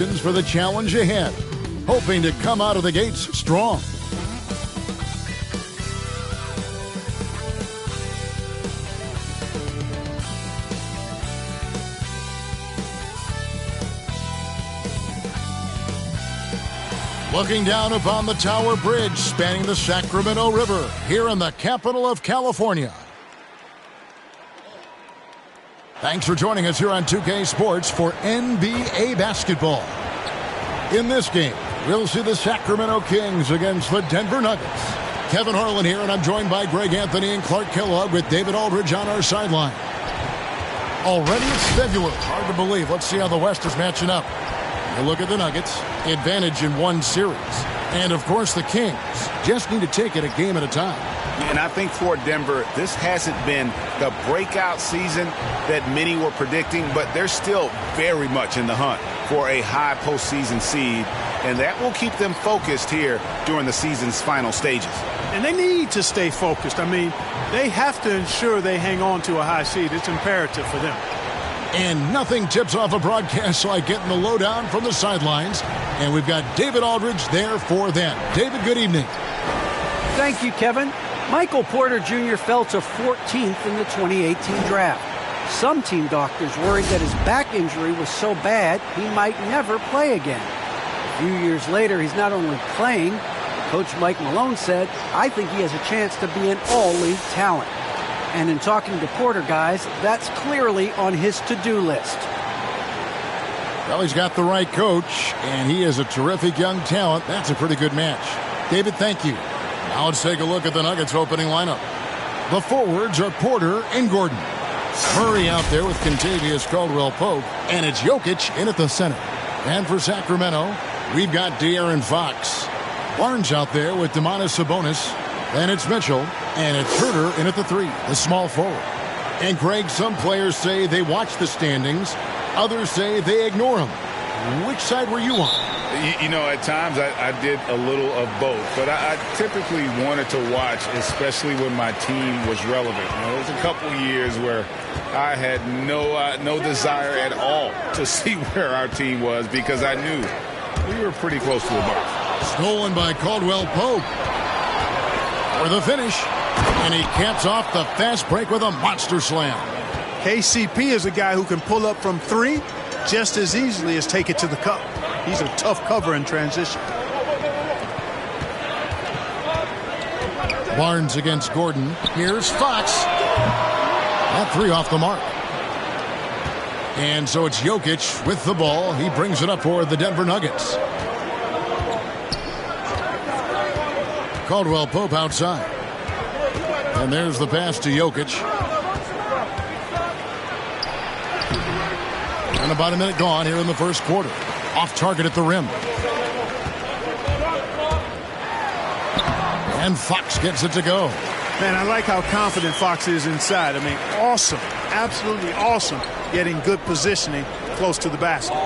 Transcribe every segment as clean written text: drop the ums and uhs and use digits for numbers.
For the challenge ahead, hoping to come out of the gates strong. Looking down upon the Tower Bridge spanning the Sacramento River here in the capital of California. Thanks for joining us here on 2K Sports for NBA basketball. In this game, we'll see the Sacramento Kings against the Denver Nuggets. Kevin Harlan here, and I'm joined by Greg Anthony and Clark Kellogg with David Aldridge on our sideline. Already it's February. Hard to believe. Let's see how the West is matching up. You look at the Nuggets, advantage in one series. And, of course, the Kings just need to take it a game at a time. And I think for Denver, this hasn't been the breakout season that many were predicting, but they're still very much in the hunt for a high postseason seed, and that will keep them focused here during the season's final stages. And they need to stay focused. I mean, they have to ensure they hang on to a high seed. It's imperative for them. And nothing tips off a broadcast like getting the lowdown from the sidelines. And we've got David Aldridge there for them. David, good evening. Thank you, Kevin. Michael Porter Jr. fell to 14th in the 2018 draft. Some team doctors worried that his back injury was so bad he might never play again. A few years later, he's not only playing, Coach Mike Malone said, I think he has a chance to be an all-league talent. And in talking to Porter, guys, that's clearly on his to-do list. Well, he's got the right coach, and he is a terrific young talent. That's a pretty good match. David, thank you. Now let's take a look at the Nuggets opening lineup. The forwards are Porter and Gordon. Murray out there with Kentavious Caldwell-Pope, and it's Jokic in at the center. And for Sacramento, we've got De'Aaron Fox. Barnes out there with Domantas Sabonis. Then it's Mitchell, and it's Herter in at the 3, the small forward. And Greg, some players say they watch the standings. Others say they ignore them. Which side were you on? You know, at times I did a little of both, but I typically wanted to watch, especially when my team was relevant. You know, there was a couple years where I had no desire at all to see where our team was because I knew we were pretty close to the bar. Stolen by Caldwell-Pope. For the finish, and he caps off the fast break with a monster slam. KCP is a guy who can pull up from 3 just as easily as take it to the cup. He's a tough cover in transition. Barnes against Gordon. Here's Fox. That 3 off the mark. And so it's Jokic with the ball. He brings it up for the Denver Nuggets. Caldwell-Pope outside. And there's the pass to Jokic. And about a minute gone here in the first quarter. Off target at the rim. And Fox gets it to go. Man, I like how confident Fox is inside. I mean, awesome. Absolutely awesome. Getting good positioning close to the basket.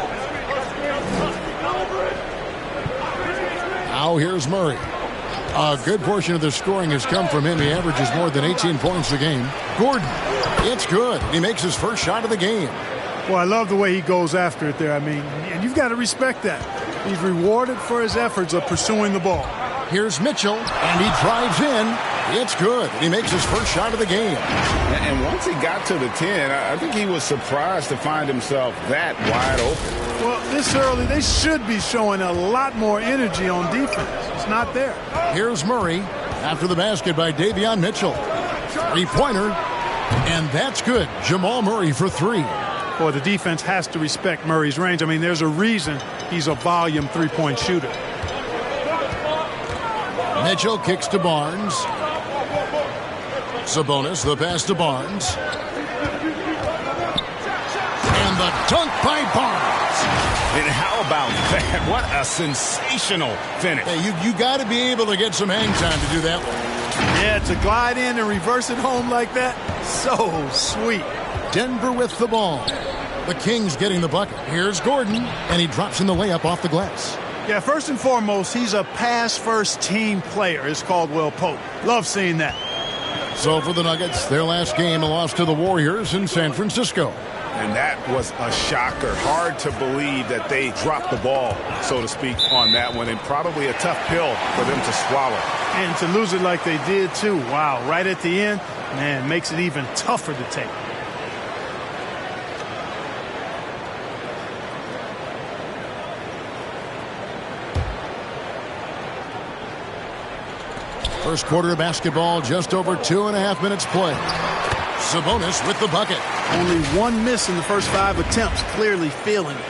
Now here's Murray. A good portion of their scoring has come from him. He averages more than 18 points a game. Gordon, it's good. He makes his first shot of the game. Well, I love the way he goes after it there. I mean, and you've got to respect that. He's rewarded for his efforts of pursuing the ball. Here's Mitchell, and he drives in. It's good. He makes his first shot of the game. And once he got to the 10, I think he was surprised to find himself that wide open. Well, this early, they should be showing a lot more energy on defense. It's not there. Here's Murray after the basket by Davion Mitchell. 3-pointer, and that's good. Jamal Murray for 3. Boy, the defense has to respect Murray's range. I mean, there's a reason he's a volume 3-point shooter. Mitchell kicks to Barnes. Sabonis, the pass to Barnes. And the dunk by Barnes. And how about that? What a sensational finish. Hey, you got to be able to get some hang time to do that one. Yeah, to glide in and reverse it home like that, so sweet. Denver with the ball. The Kings getting the bucket. Here's Gordon, and he drops in the layup off the glass. Yeah, first and foremost, he's a pass-first team player. It's Caldwell-Pope. Love seeing that. So for the Nuggets, their last game, a loss to the Warriors in San Francisco. And that was a shocker. Hard to believe that they dropped the ball, so to speak, on that one. And probably a tough pill for them to swallow. And to lose it like they did, too. Wow, right at the end, man, makes it even tougher to take. First quarter of basketball, just over 2.5 minutes played. Sabonis with the bucket. Only one miss in the first 5 attempts, clearly feeling it.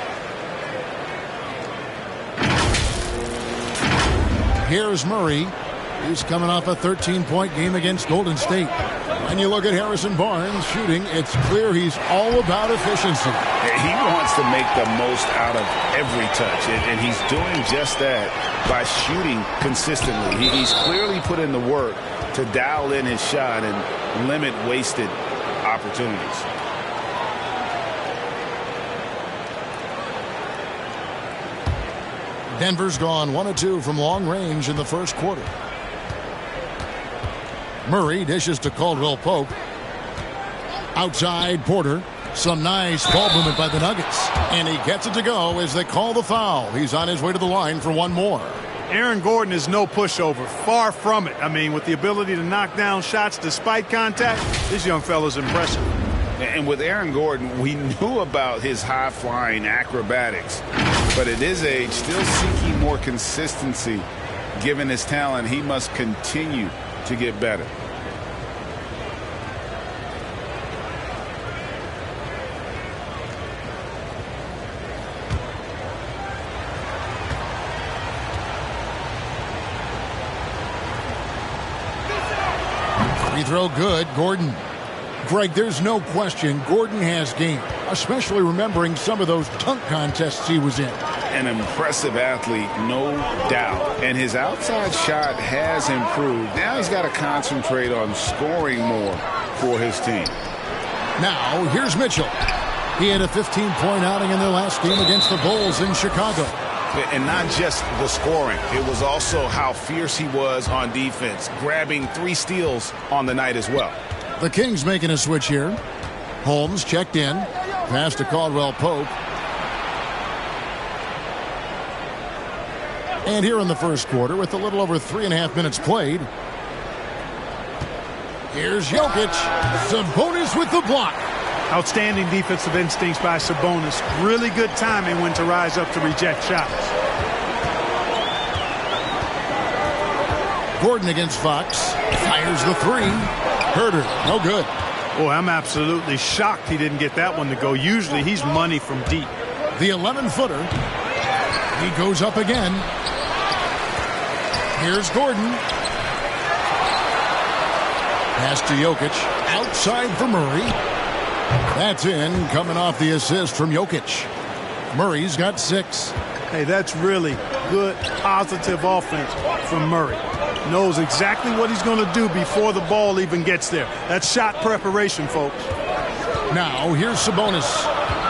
Here's Murray. He's coming off a 13-point game against Golden State. When you look at Harrison Barnes shooting, it's clear he's all about efficiency. He wants to make the most out of every touch, and he's doing just that by shooting consistently. He's clearly put in the work to dial in his shot and limit wasted opportunities. Denver's gone 1 of 2 from long range in the first quarter. Murray dishes to Caldwell Pope. Outside Porter. Some nice ball movement by the Nuggets. And he gets it to go as they call the foul. He's on his way to the line for one more. Aaron Gordon is no pushover. Far from it. I mean, with the ability to knock down shots despite contact, this young fella's impressive. And with Aaron Gordon, we knew about his high-flying acrobatics. But at his age, still seeking more consistency. Given his talent, he must continue to get better. Free throw good. Gordon. Greg, there's no question Gordon has game, especially remembering some of those dunk contests he was in. An impressive athlete, no doubt. And his outside shot has improved. Now he's got to concentrate on scoring more for his team. Now, here's Mitchell. He had a 15-point outing in their last game against the Bulls in Chicago. And not just the scoring. It was also how fierce he was on defense, grabbing 3 steals on the night as well. The Kings making a switch here. Holmes checked in. Pass to Caldwell Pope. And here in the first quarter, with a little over 3.5 minutes played, here's Jokic. Sabonis with the block. Outstanding defensive instincts by Sabonis. Really good timing when to rise up to reject shots. Gordon against Fox. Fires the 3. Herter, no good. Boy, I'm absolutely shocked he didn't get that one to go. Usually he's money from deep. The 11-footer. He goes up again. Here's Gordon. Pass to Jokic. Outside for Murray. That's in, coming off the assist from Jokic. Murray's got 6. Hey, that's really good, positive offense from Murray. Knows exactly what he's going to do before the ball even gets there. That's shot preparation, folks. Now, here's Sabonis.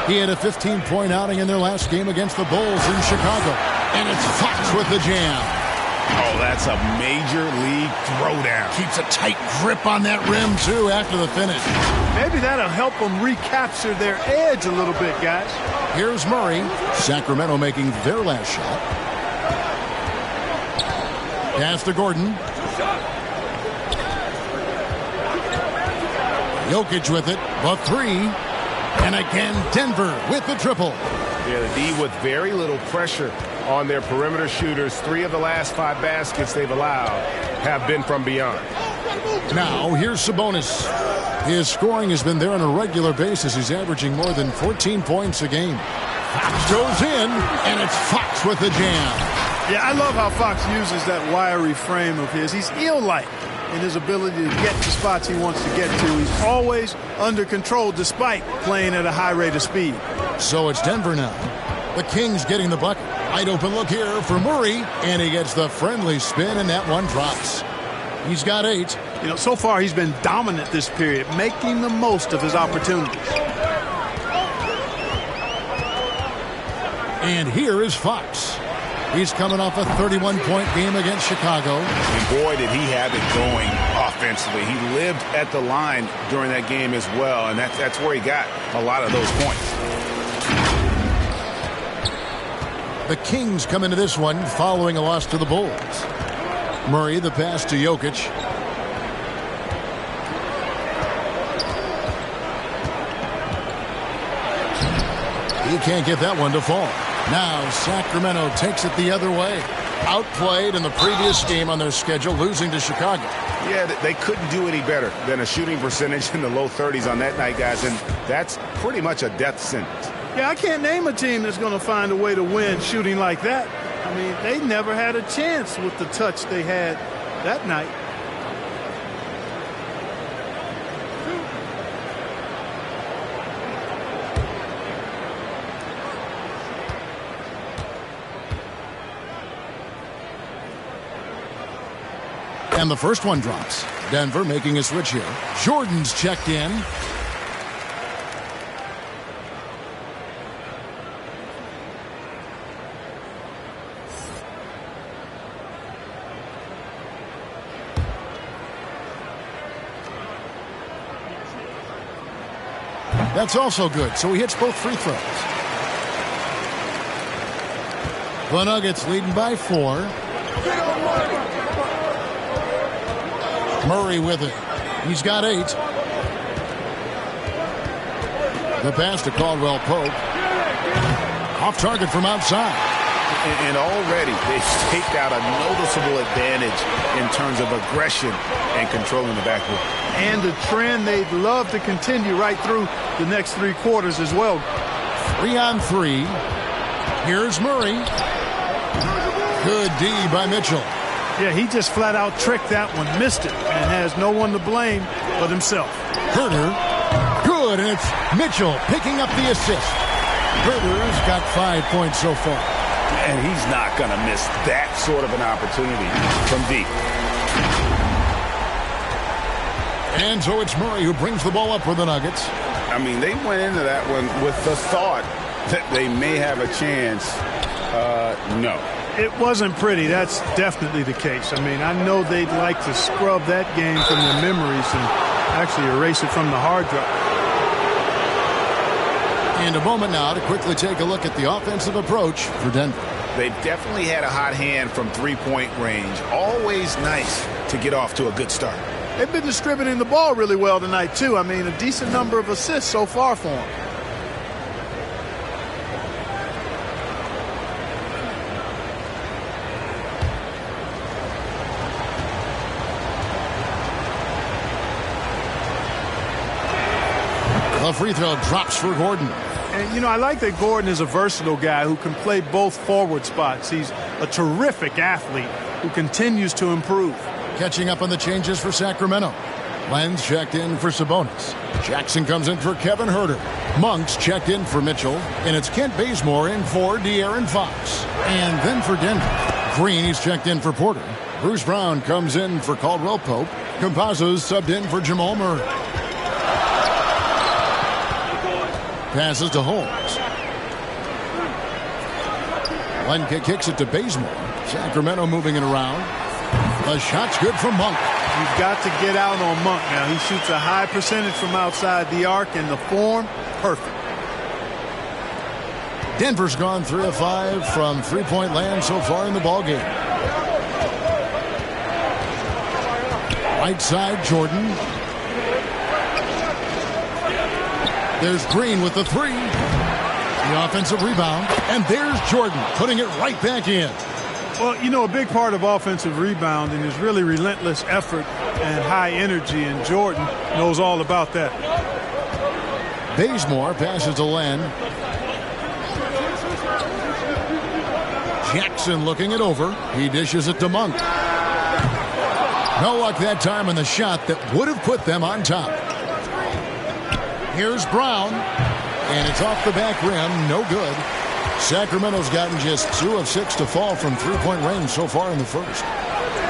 He had a 15-point outing in their last game against the Bulls in Chicago. And it's Fox with the jam. Oh, that's a major league throwdown. Keeps a tight grip on that rim, too, after the finish. Maybe that'll help them recapture their edge a little bit, guys. Here's Murray. Sacramento making their last shot. Pass to Gordon. Jokic with it. The 3. And again, Denver with the triple. Yeah, the D with very little pressure on their perimeter shooters. 3 of the last 5 baskets they've allowed have been from beyond. Now, here's Sabonis. His scoring has been there on a regular basis. He's averaging more than 14 points a game. Fox goes in, and it's Fox with the jam. Yeah, I love how Fox uses that wiry frame of his. He's eel-like in his ability to get to spots he wants to get to. He's always under control despite playing at a high rate of speed. So it's Denver now. The Kings getting the bucket. Wide open look here for Murray, and he gets the friendly spin, and that one drops. He's got 8. You know, so far he's been dominant this period, making the most of his opportunities. And here is Fox. He's coming off a 31-point game against Chicago. And boy, did he have it going offensively. He lived at the line during that game as well, and that's where he got a lot of those points. The Kings come into this one following a loss to the Bulls. Murray, the pass to Jokic. He can't get that one to fall. Now Sacramento takes it the other way. Outplayed in the previous game on their schedule, losing to Chicago. Yeah, they couldn't do any better than a shooting percentage in the low 30s on that night, guys, and that's pretty much a death sentence. Yeah, I can't name a team that's going to find a way to win shooting like that. I mean, they never had a chance with the touch they had that night. And the first one drops. Denver making a switch here. Jordan's checked in. That's also good, so he hits both free throws. The Nuggets leading by 4. Murray with it. He's got 8. The pass to Caldwell Pope. Off target from outside. And already they've staked out a noticeable advantage in terms of aggression and controlling the backcourt. And the trend they'd love to continue right through the next 3 quarters as well. 3-on-3. Here's Murray. Good D by Mitchell. Yeah, he just flat out tricked that one, missed it, and has no one to blame but himself. Herter. Good, and it's Mitchell picking up the assist. Herter's got 5 points so far. And he's not going to miss that sort of an opportunity from deep. And so it's Murray who brings the ball up for the Nuggets. I mean, they went into that one with the thought that they may have a chance. No. It wasn't pretty. That's definitely the case. I mean, I know they'd like to scrub that game from their memories and actually erase it from the hard drive. And a moment now to quickly take a look at the offensive approach for Denver. They've definitely had a hot hand from three-point range. Always nice to get off to a good start. They've been distributing the ball really well tonight, too. I mean, a decent number of assists so far for them. The free throw drops for Gordon. And, you know, I like that Gordon is a versatile guy who can play both forward spots. He's a terrific athlete who continues to improve. Catching up on the changes for Sacramento. Lenz checked in for Sabonis. Jackson comes in for Kevin Herter. Monk's checked in for Mitchell. And it's Kent Bazemore in for De'Aaron Fox. And then for Denver, Green, he's checked in for Porter. Bruce Brown comes in for Caldwell Pope. Campazzo's subbed in for Jamal Murray. Passes to Holmes. Lenka kicks it to Bazemore. Sacramento moving it around. The shot's good from Monk. You've got to get out on Monk now. He shoots a high percentage from outside the arc, and the form, perfect. Denver's gone 3 of 5 from three-point land so far in the ballgame. Right side, Jordan. There's Green with the 3. The offensive rebound. And there's Jordan putting it right back in. Well, you know, a big part of offensive rebounding is really relentless effort and high energy, and Jordan knows all about that. Bazemore passes to Len. Jackson looking it over. He dishes it to Monk. No luck that time on the shot that would have put them on top. Here's Brown, and it's off the back rim. No good. Sacramento's gotten just 2 of 6 to fall from three-point range so far in the first.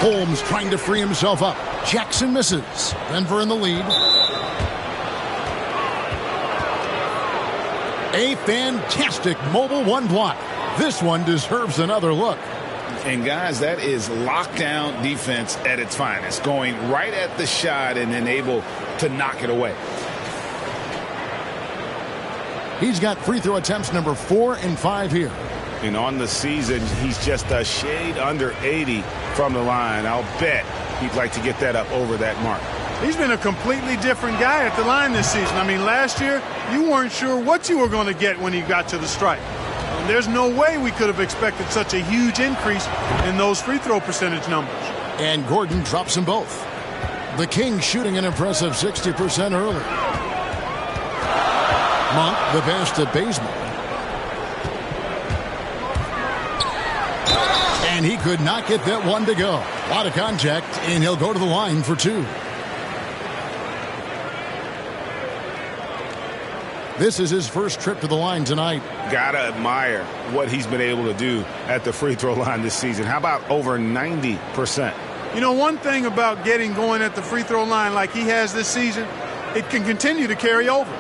Holmes trying to free himself up. Jackson misses. Denver in the lead. A fantastic mobile 1 block. This one deserves another look. And, guys, that is lockdown defense at its finest, going right at the shot and then able to knock it away. He's got free throw attempts number 4 and 5 here. And on the season, he's just a shade under 80 from the line. I'll bet he'd like to get that up over that mark. He's been a completely different guy at the line this season. I mean, last year, you weren't sure what you were going to get when he got to the stripe. And there's no way we could have expected such a huge increase in those free throw percentage numbers. And Gordon drops them both. The Kings shooting an impressive 60% early. Monk, the pass to Bazemore. And he could not get that one to go. A lot of contact, and he'll go to the line for 2. This is his first trip to the line tonight. Gotta admire what he's been able to do at the free throw line this season. How about over 90%? You know, one thing about getting going at the free throw line like he has this season, it can continue to carry over.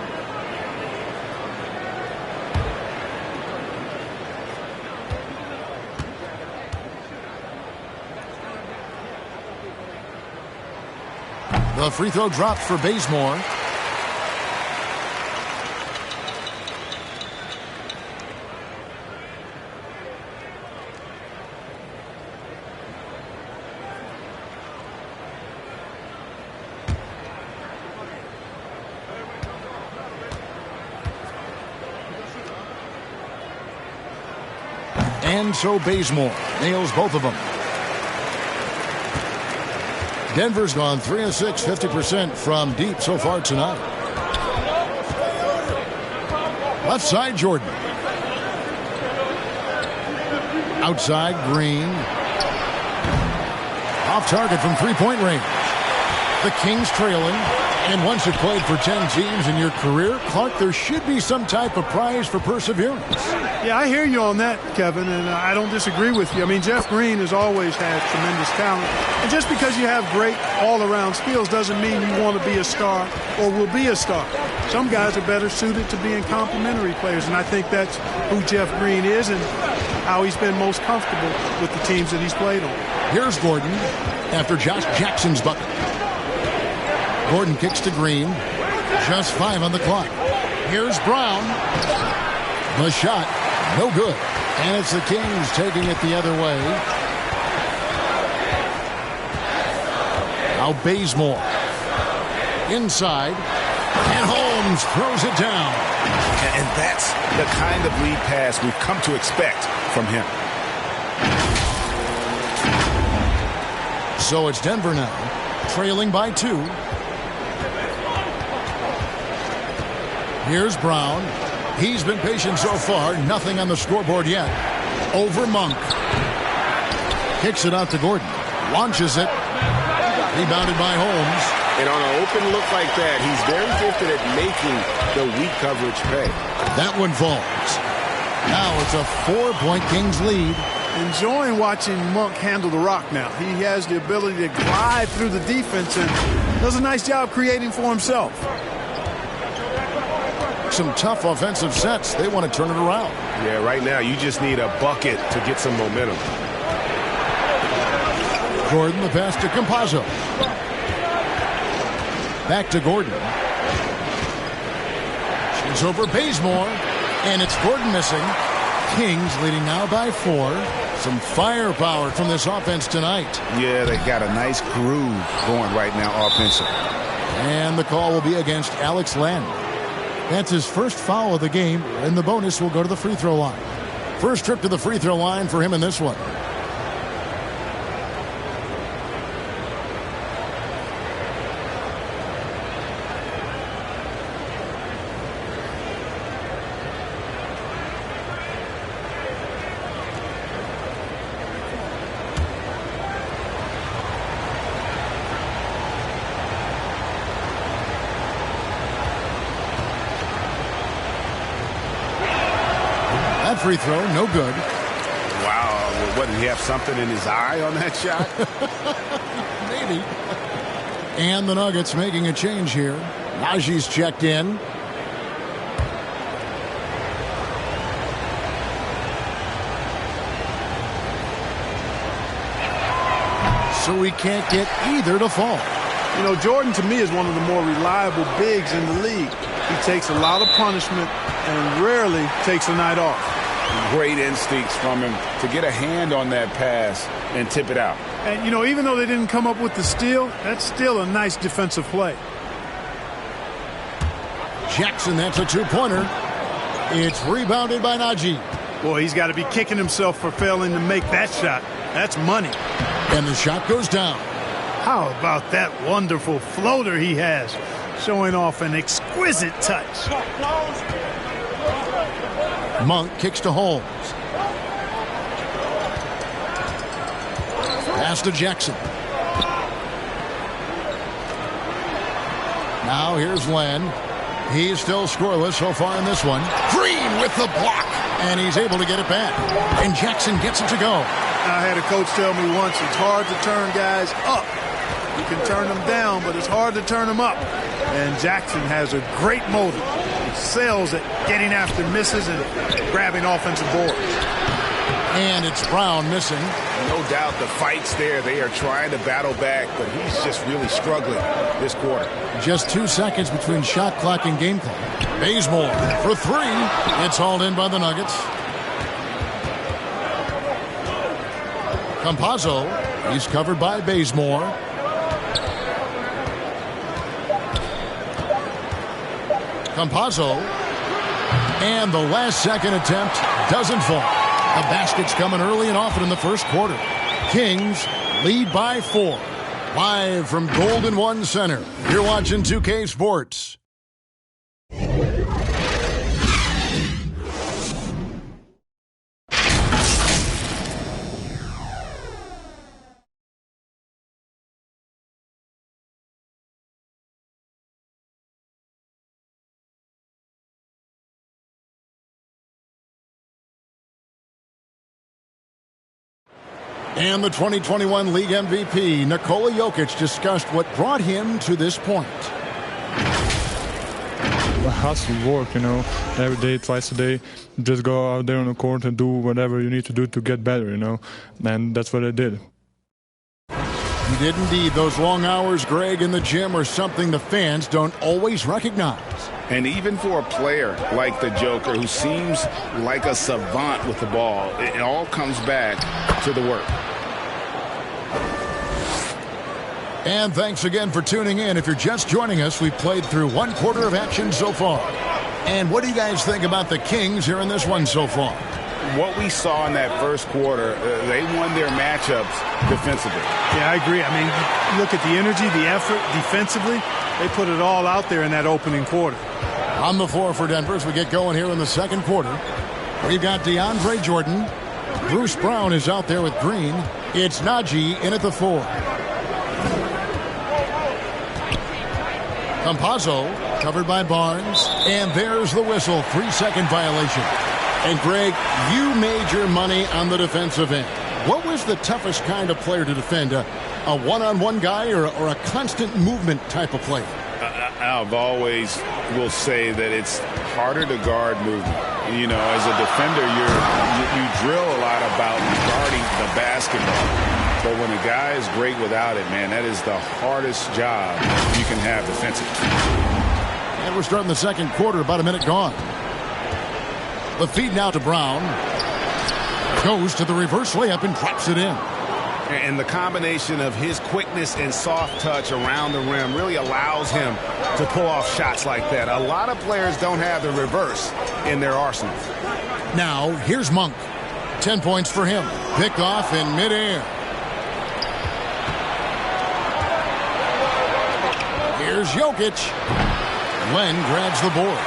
The free throw dropped for Bazemore. And so Bazemore nails both of them. Denver's gone 3 of 6, 50% from deep so far tonight. Left side, Jordan. Outside, Green. Off target from three-point range. The Kings trailing. And once you've played for 10 teams in your career, Clark, there should be some type of prize for perseverance. Yeah, I hear you on that, Kevin, and I don't disagree with you. I mean, Jeff Green has always had tremendous talent. And just because you have great all-around skills doesn't mean you want to be a star or will be a star. Some guys are better suited to being complementary players, and I think that's who Jeff Green is and how he's been most comfortable with the teams that he's played on. Here's Gordon after Josh Jackson's bucket. Gordon kicks to Green. Just 5 on the clock. Here's Brown. The shot, no good. And it's the Kings taking it the other way. Now Bazemore. Inside. And Holmes throws it down. And that's the kind of lead pass we've come to expect from him. So it's Denver now, trailing by 2. Here's Brown. He's been patient so far. Nothing on the scoreboard yet. Over Monk. Kicks it out to Gordon. Launches it. Rebounded by Holmes. And on an open look like that, he's very gifted at making the weak coverage pay. That one falls. Now it's a 4-point Kings lead. Enjoying watching Monk handle the rock now. He has the ability to glide through the defense and does a nice job creating for himself. Some tough offensive sets. They want to turn it around. Yeah, right now you just need a bucket to get some momentum. Gordon, the pass to Campazzo. Back to Gordon. She's over Bazemore. And it's Gordon missing. Kings leading now by 4. Some firepower from this offense tonight. Yeah, they got a nice groove going right now offensively. And the call will be against Alex Len. That's his first foul of the game, and the bonus will go to the free throw line. First trip to the free throw line for him in this one. Free throw, no good. Wow, what, did he have something in his eye on that shot? Maybe. And the Nuggets making a change here. Najee's checked in. so he can't get either to fall. You know, Jordan, to me, is one of the more reliable bigs in the league. He takes a lot of punishment and rarely takes a night off. Great instincts from him to get a hand on that pass and tip it out. And, you know, even though they didn't come up with the steal, that's still a nice defensive play. Jackson, that's a two-pointer. It's rebounded by Najee. Boy, he's got to be kicking himself for failing to make that shot. That's money. And the shot goes down. How about that wonderful floater he has, showing off an exquisite touch. Monk kicks to Holmes. Pass to Jackson. Now here's Len. He's still scoreless so far in this one. Green with the block, and he's able to get it back. And Jackson gets it to go. I had a coach tell me once, it's hard to turn guys up. You can turn them down, but it's hard to turn them up. And Jackson has a great motor. He excels at getting after misses and grabbing offensive boards. And it's Brown missing. No doubt the fight's there. They are trying to battle back, but he's just really struggling this quarter. Just 2 seconds between shot clock and game clock. Bazemore for three. It's hauled in by the Nuggets. Campazzo, he's covered by Bazemore. Campazzo, and the last second attempt doesn't fall. The basket's coming early and often in the first quarter. Kings lead by 4. Live from Golden One Center, you're watching 2K Sports. And the 2021 League MVP, Nikola Jokic, discussed what brought him to this point. It has to work, you know, every day, twice a day. Just go out there on the court and do whatever you need to do to get better, you know. And that's what I did. You did indeed. Those long hours, Greg, in the gym are something the fans don't always recognize. And even for a player like the Joker, who seems like a savant with the ball, it all comes back to the work. And thanks again for tuning in. If you're just joining us, we've played through one quarter of action so far. And what do you guys think about the Kings here in this one so far? What we saw in that first quarter, they won their matchups defensively. Yeah, I agree. I mean, look at the energy, the effort defensively. They put it all out there in that opening quarter. On the floor for Denver as we get going here in the second quarter. We've got DeAndre Jordan. Bruce Brown is out there with Green. It's Najee in at the 4. Campazzo covered by Barnes. And there's the whistle. 3-second violation. And Greg, you made your money on the defensive end. What was the toughest kind of player to defend? A one-on-one guy or a constant movement type of player? I've always will say that it's harder to guard movement. You know, as a defender, you drill a lot about guarding the basketball. But when a guy is great without it, man, that is the hardest job you can have defensively. And we're starting the second quarter, about a minute gone. The feed now to Brown. Goes to the reverse layup and drops it in. And the combination of his quickness and soft touch around the rim really allows him to pull off shots like that. A lot of players don't have the reverse in their arsenal. Now, here's Monk. 10 points for him. Picked off in midair. Here's Jokic. Len grabs the board.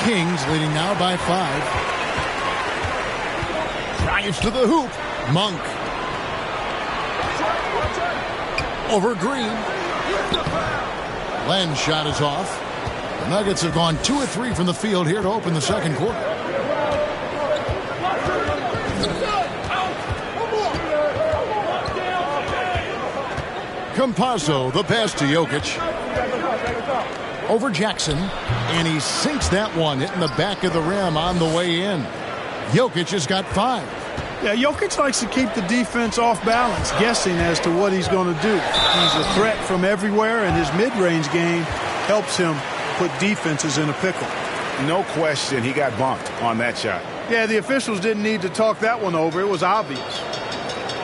Kings leading now by 5. Drives to the hoop. Monk. Over Green. Len's shot is off. The Nuggets have gone 2 of 3 from the field here to open the second quarter. Campazzo, the pass to Jokic. Over Jackson, and he sinks that one, hitting the back of the rim on the way in. Jokic has got 5. Yeah, Jokic likes to keep the defense off balance, guessing as to what he's going to do. He's a threat from everywhere, and his mid-range game helps him put defenses in a pickle. No question he got bumped on that shot. Yeah, the officials didn't need to talk that one over. It was obvious.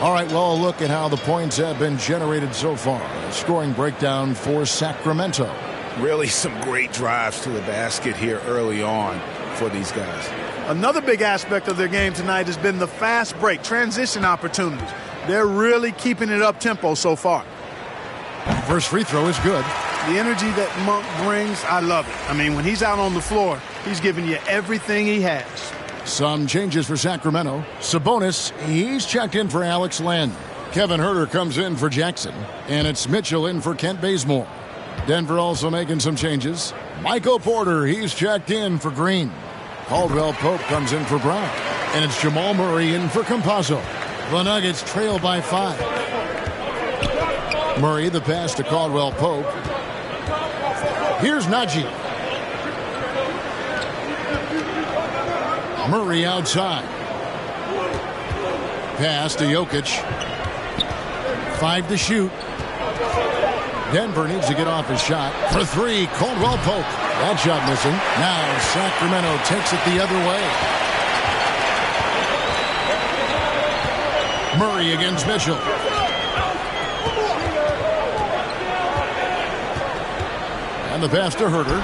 All right, well, a look at how the points have been generated so far. A scoring breakdown for Sacramento. Really some great drives to the basket here early on for these guys. Another big aspect of their game tonight has been the fast break, transition opportunities. They're really keeping it up-tempo so far. First free throw is good. The energy that Monk brings, I love it. I mean, when he's out on the floor, he's giving you everything he has. Some changes for Sacramento. Sabonis, he's checked in for Alex Len. Kevin Huerter comes in for Jackson. And it's Mitchell in for Kent Bazemore. Denver also making some changes. Michael Porter, he's checked in for Green. Caldwell Pope comes in for Brown. And it's Jamal Murray in for Campazzo. The Nuggets trail by 5. Murray, the pass to Caldwell Pope. Here's Najee. Murray outside. Pass to Jokic. 5 to shoot. Denver needs to get off his shot. For 3, Caldwell Pope. That shot missing. Now Sacramento takes it the other way. Murray against Mitchell. And the pass to Huerter.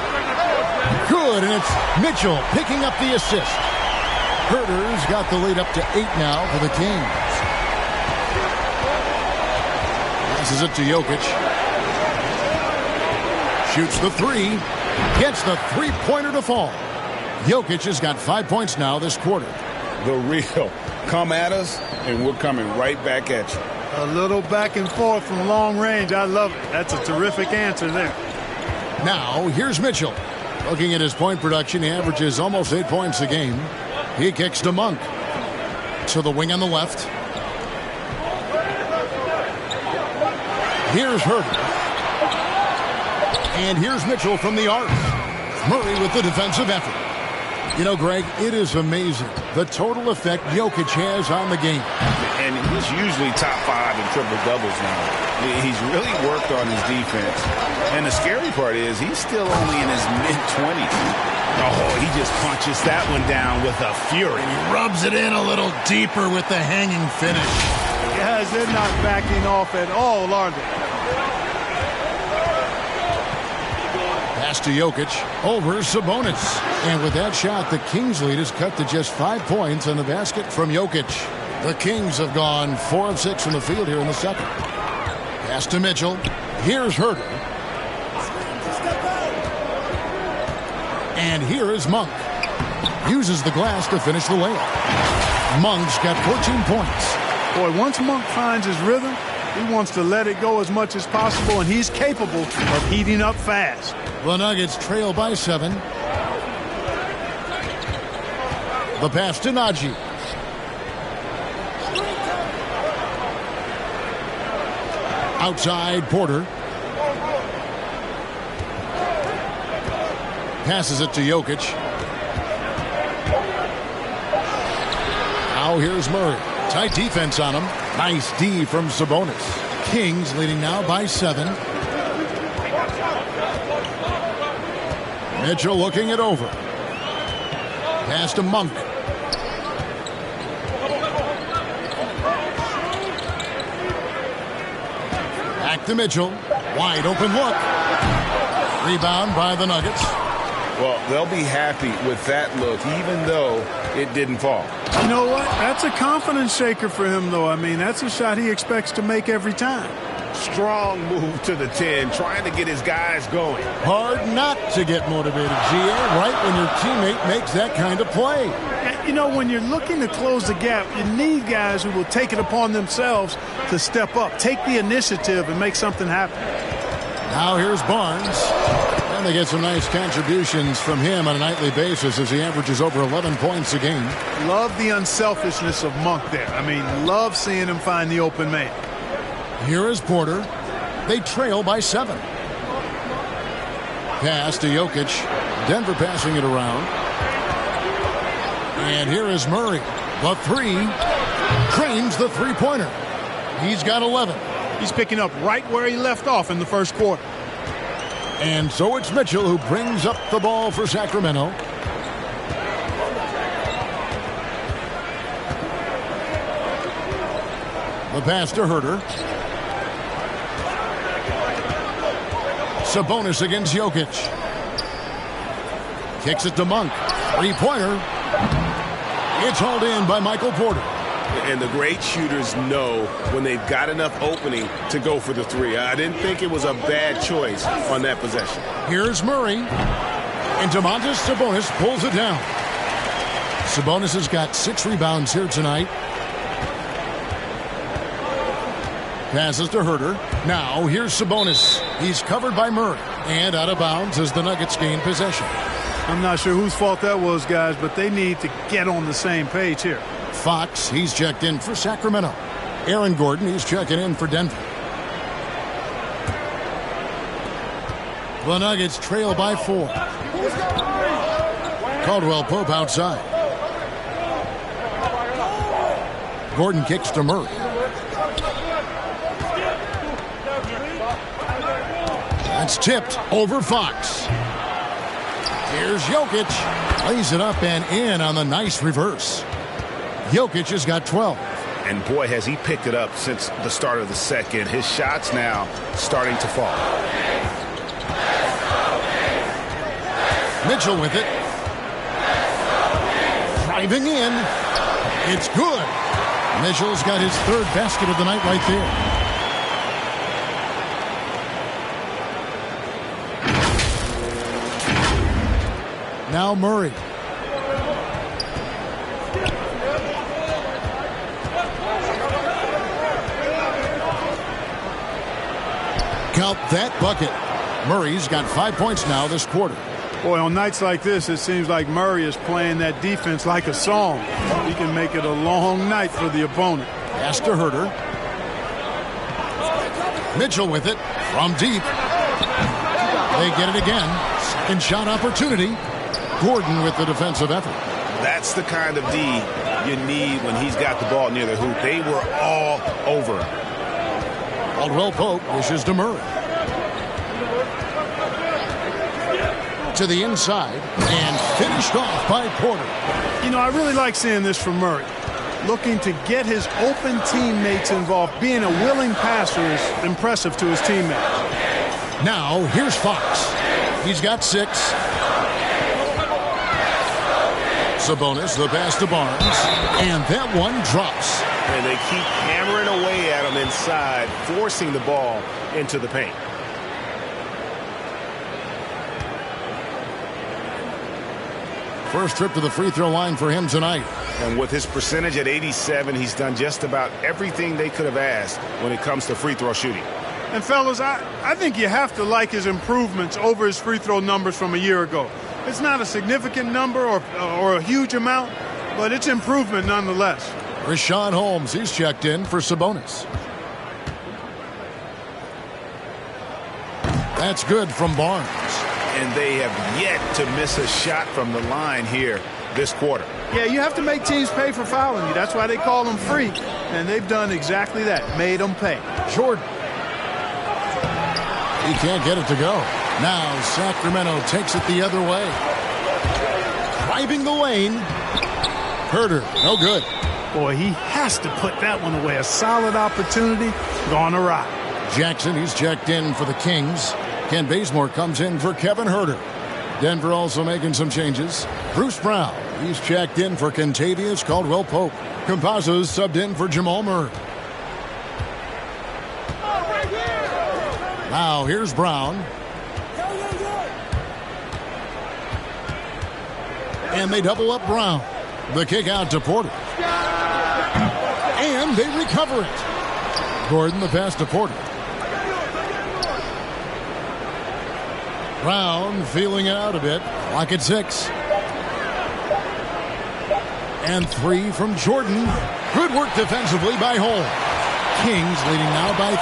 Good, and it's Mitchell picking up the assist. Huerter's got the lead up to 8 now for the Kings. Passes it to Jokic. Shoots the 3. Gets the three-pointer to fall. Jokic has got 5 points now this quarter. The real come at us, and we're coming right back at you. A little back and forth from long range. I love it. That's a terrific answer there. Now, here's Mitchell. Looking at his point production, he averages almost 8 points a game. He kicks to Monk. To the wing on the left. Here's Huerter. And here's Mitchell from the arc. Murray with the defensive effort. You know, Greg, it is amazing the total effect Jokic has on the game. And he's usually top 5 in triple-doubles now. He's really worked on his defense. And the scary part is he's still only in his mid-20s. Oh, he just punches that one down with a fury. He rubs it in a little deeper with the hanging finish. Guys, they're not backing off at all, are they? Pass to Jokic, over Sabonis. And with that shot, the Kings' lead is cut to just 5 points on the basket from Jokic. The Kings have gone 4 of 6 from the field here in the second. Pass to Mitchell. Here's Huerter. And here is Monk. Uses the glass to finish the layup. Monk's got 14 points. Boy, once Monk finds his rhythm, he wants to let it go as much as possible, and he's capable of heating up fast. The Nuggets trail by 7. The pass to Najee. Outside Porter. Passes it to Jokic. Now here's Murray. Tight defense on him. Nice D from Sabonis. Kings leading now by 7. Mitchell looking it over. Pass to Monk. Back to Mitchell. Wide open look. Rebound by the Nuggets. Well, they'll be happy with that look, even though it didn't fall. You know what? That's a confidence shaker for him, though. I mean, that's a shot he expects to make every time. Strong move to the 10, trying to get his guys going. Hard not to get motivated, GA, right when your teammate makes that kind of play. You know, when you're looking to close the gap, you need guys who will take it upon themselves to step up, take the initiative, and make something happen. Now here's Barnes. And they get some nice contributions from him on a nightly basis as he averages over 11 points a game. Love the unselfishness of Monk there. I mean, love seeing him find the open man. Here is Porter. They trail by 7. Pass to Jokic. Denver passing it around. And here is Murray. The 3. Drains the three-pointer. He's got 11. He's picking up right where he left off in the first quarter. And so it's Mitchell who brings up the ball for Sacramento. The pass to Herter. Sabonis against Jokic. Kicks it to Monk. Three-pointer. It's hauled in by Michael Porter. And the great shooters know when they've got enough opening to go for the three. I didn't think it was a bad choice on that possession. Here's Murray. And Domantas Sabonis pulls it down. Sabonis has got 6 rebounds here tonight. Passes to Herter. Now here's Sabonis. He's covered by Murray. And out of bounds as the Nuggets gain possession. I'm not sure whose fault that was, guys, but they need to get on the same page here. Fox, he's checked in for Sacramento. Aaron Gordon, he's checking in for Denver. The Nuggets trail by 4. Caldwell Pope outside. Gordon kicks to Murray. That's tipped over Fox. Here's Jokic. Lays it up and in on the nice reverse. Jokic has got 12. And boy, has he picked it up since the start of the second. His shots now starting to fall. Mitchell with it. Driving in. It's good. Mitchell's got his 3rd basket of the night right there. Now Murray. Count that bucket. Murray's got 5 points now this quarter. Boy, on nights like this, it seems like Murray is playing that defense like a song. He can make it a long night for the opponent. Pass to Herter. Mitchell with it from deep. They get it again. Second shot opportunity. Gordon with the defensive effort. That's the kind of D you need when he's got the ball near the hoop. They were all over him. Caldwell Pope dishes to Murray. To the inside and finished off by Porter. You know, I really like seeing this from Murray. Looking to get his open teammates involved. Being a willing passer is impressive to his teammates. Now, here's Fox. He's got 6. Sabonis, the pass to Barnes. And that one drops. And they keep hammering away at him inside, forcing the ball into the paint. First trip to the free throw line for him tonight. And with his percentage at 87, he's done just about everything they could have asked when it comes to free throw shooting. And fellas, I think you have to like his improvements over his free throw numbers from a year ago. It's not a significant number or a huge amount, but it's improvement nonetheless. Rashawn Holmes, he's checked in for Sabonis. That's good from Barnes. And they have yet to miss a shot from the line here this quarter. Yeah, you have to make teams pay for fouling you. That's why they call them free. And they've done exactly that, made them pay. Jordan. He can't get it to go. Now Sacramento takes it the other way. Driving the lane. Herter, no good. Boy, he has to put that one away. A solid opportunity, gone awry. Jackson, he's checked in for the Kings. Ken Bazemore comes in for Kevin Herter. Denver also making some changes. Bruce Brown, he's checked in for Kentavious Caldwell Pope. Campazzo's subbed in for Jamal Murray. Now here's Brown. And they double up Brown. The kick out to Porter. And they recover it. Gordon the pass to Porter. Brown feeling it out a bit. Clock at 6. And 3 from Jordan. Good work defensively by Holmes. Kings leading now by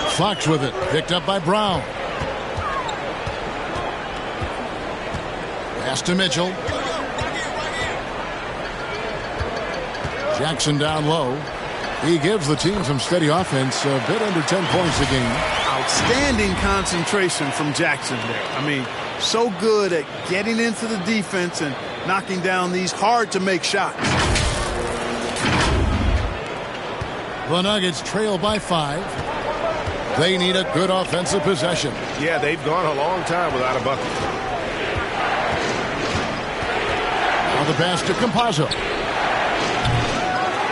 3. Fox with it. Picked up by Brown. Pass to Mitchell. Jackson down low. He gives the team some steady offense, a bit under 10 points a game. Outstanding concentration from Jackson there. I mean, so good at getting into the defense and knocking down these hard-to-make shots. The Nuggets trail by 5. They need a good offensive possession. Yeah, they've gone a long time without a bucket. Now the pass to Campazzo.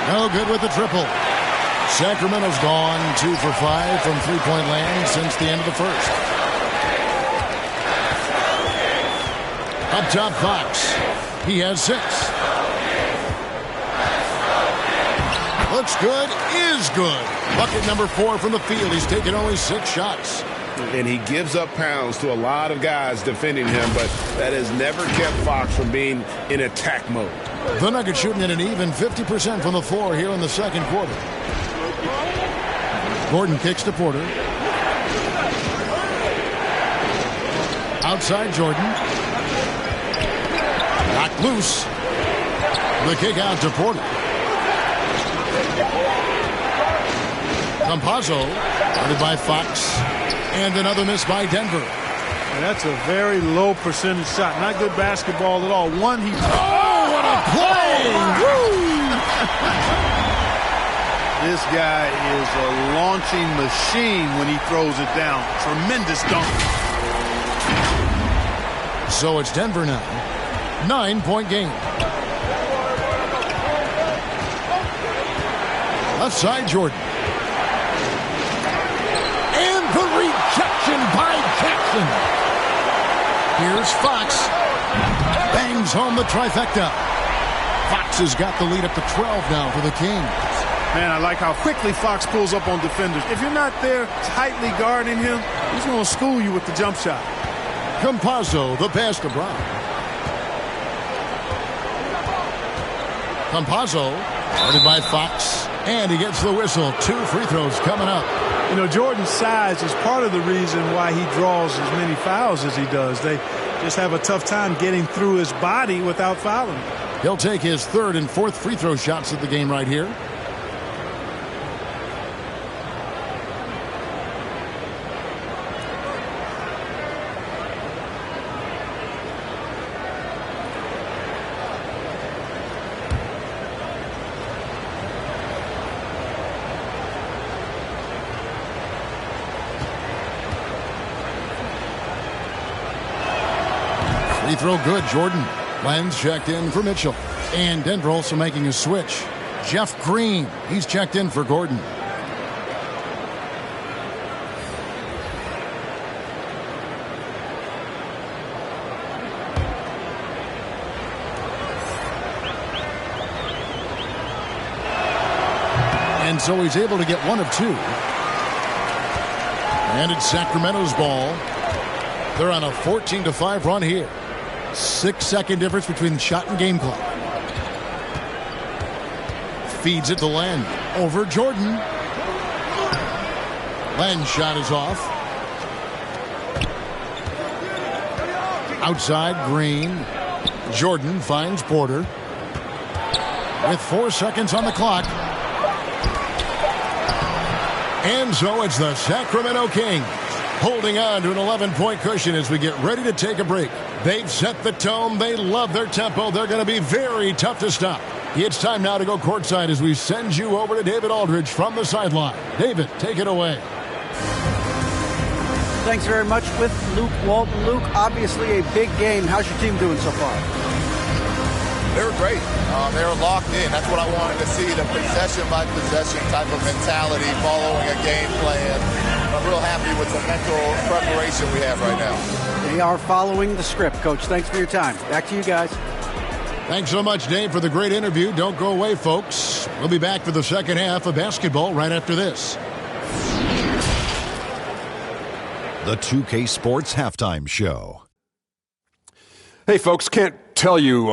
No good with the triple. Sacramento's gone 2 for 5 from three-point land since the end of the first. Up top, Fox. He has 6. Looks good, is good. Bucket number 4 from the field. He's taken only 6 shots. And he gives up pounds to a lot of guys defending him, but that has never kept Fox from being in attack mode. The Nuggets shooting at an even 50% from the floor here in the second quarter. Gordon kicks to Porter. Outside Jordan. Knocked loose. The kick out to Porter. Campazzo, guarded by Fox. And another miss by Denver. And that's a very low percentage shot. Not good basketball at all. One, he... Oh, what a play! Woo! This guy is a launching machine when he throws it down. Tremendous dunk. So it's Denver now. 9-point game. Left side, Jordan. And the rejection by Jackson. Here's Fox. Bangs home the trifecta. Fox has got the lead up to 12 now for the Kings. Man, I like how quickly Fox pulls up on defenders. If you're not there tightly guarding him, he's going to school you with the jump shot. Campazzo, the pass to Brown. Campazzo, guarded by Fox, and he gets the whistle. 2 free throws coming up. You know, Jordan's size is part of the reason why he draws as many fouls as he does. They just have a tough time getting through his body without fouling. He'll take his 3rd and 4th free throw shots of the game right here. Free throw good, Jordan. Lenz checked in for Mitchell. And Denver also making a switch. Jeff Green, he's checked in for Gordon. And so he's able to get 1 of 2. And it's Sacramento's ball. They're on a 14-5 run here. 6-second difference between shot and game clock. Feeds it to Len. Over Jordan. Len's shot is off. Outside Green. Jordan finds Porter. With 4 seconds on the clock. And so it's the Sacramento Kings holding on to an 11-point cushion as we get ready to take a break. They've set the tone. They love their tempo. They're going to be very tough to stop. It's time now to go courtside as we send you over to David Aldridge from the sideline. David, take it away. Thanks very much with Luke Walton. Luke, obviously a big game. How's your team doing so far? They were great. They were locked in. That's what I wanted to see, the possession-by-possession type of mentality following a game plan. I'm real happy with the mental preparation we have right now. They are following the script, Coach. Thanks for your time. Back to you guys. Thanks so much, Dave, for the great interview. Don't go away, folks. We'll be back for the second half of basketball right after this. The 2K Sports Halftime Show. Hey, folks, can't tell you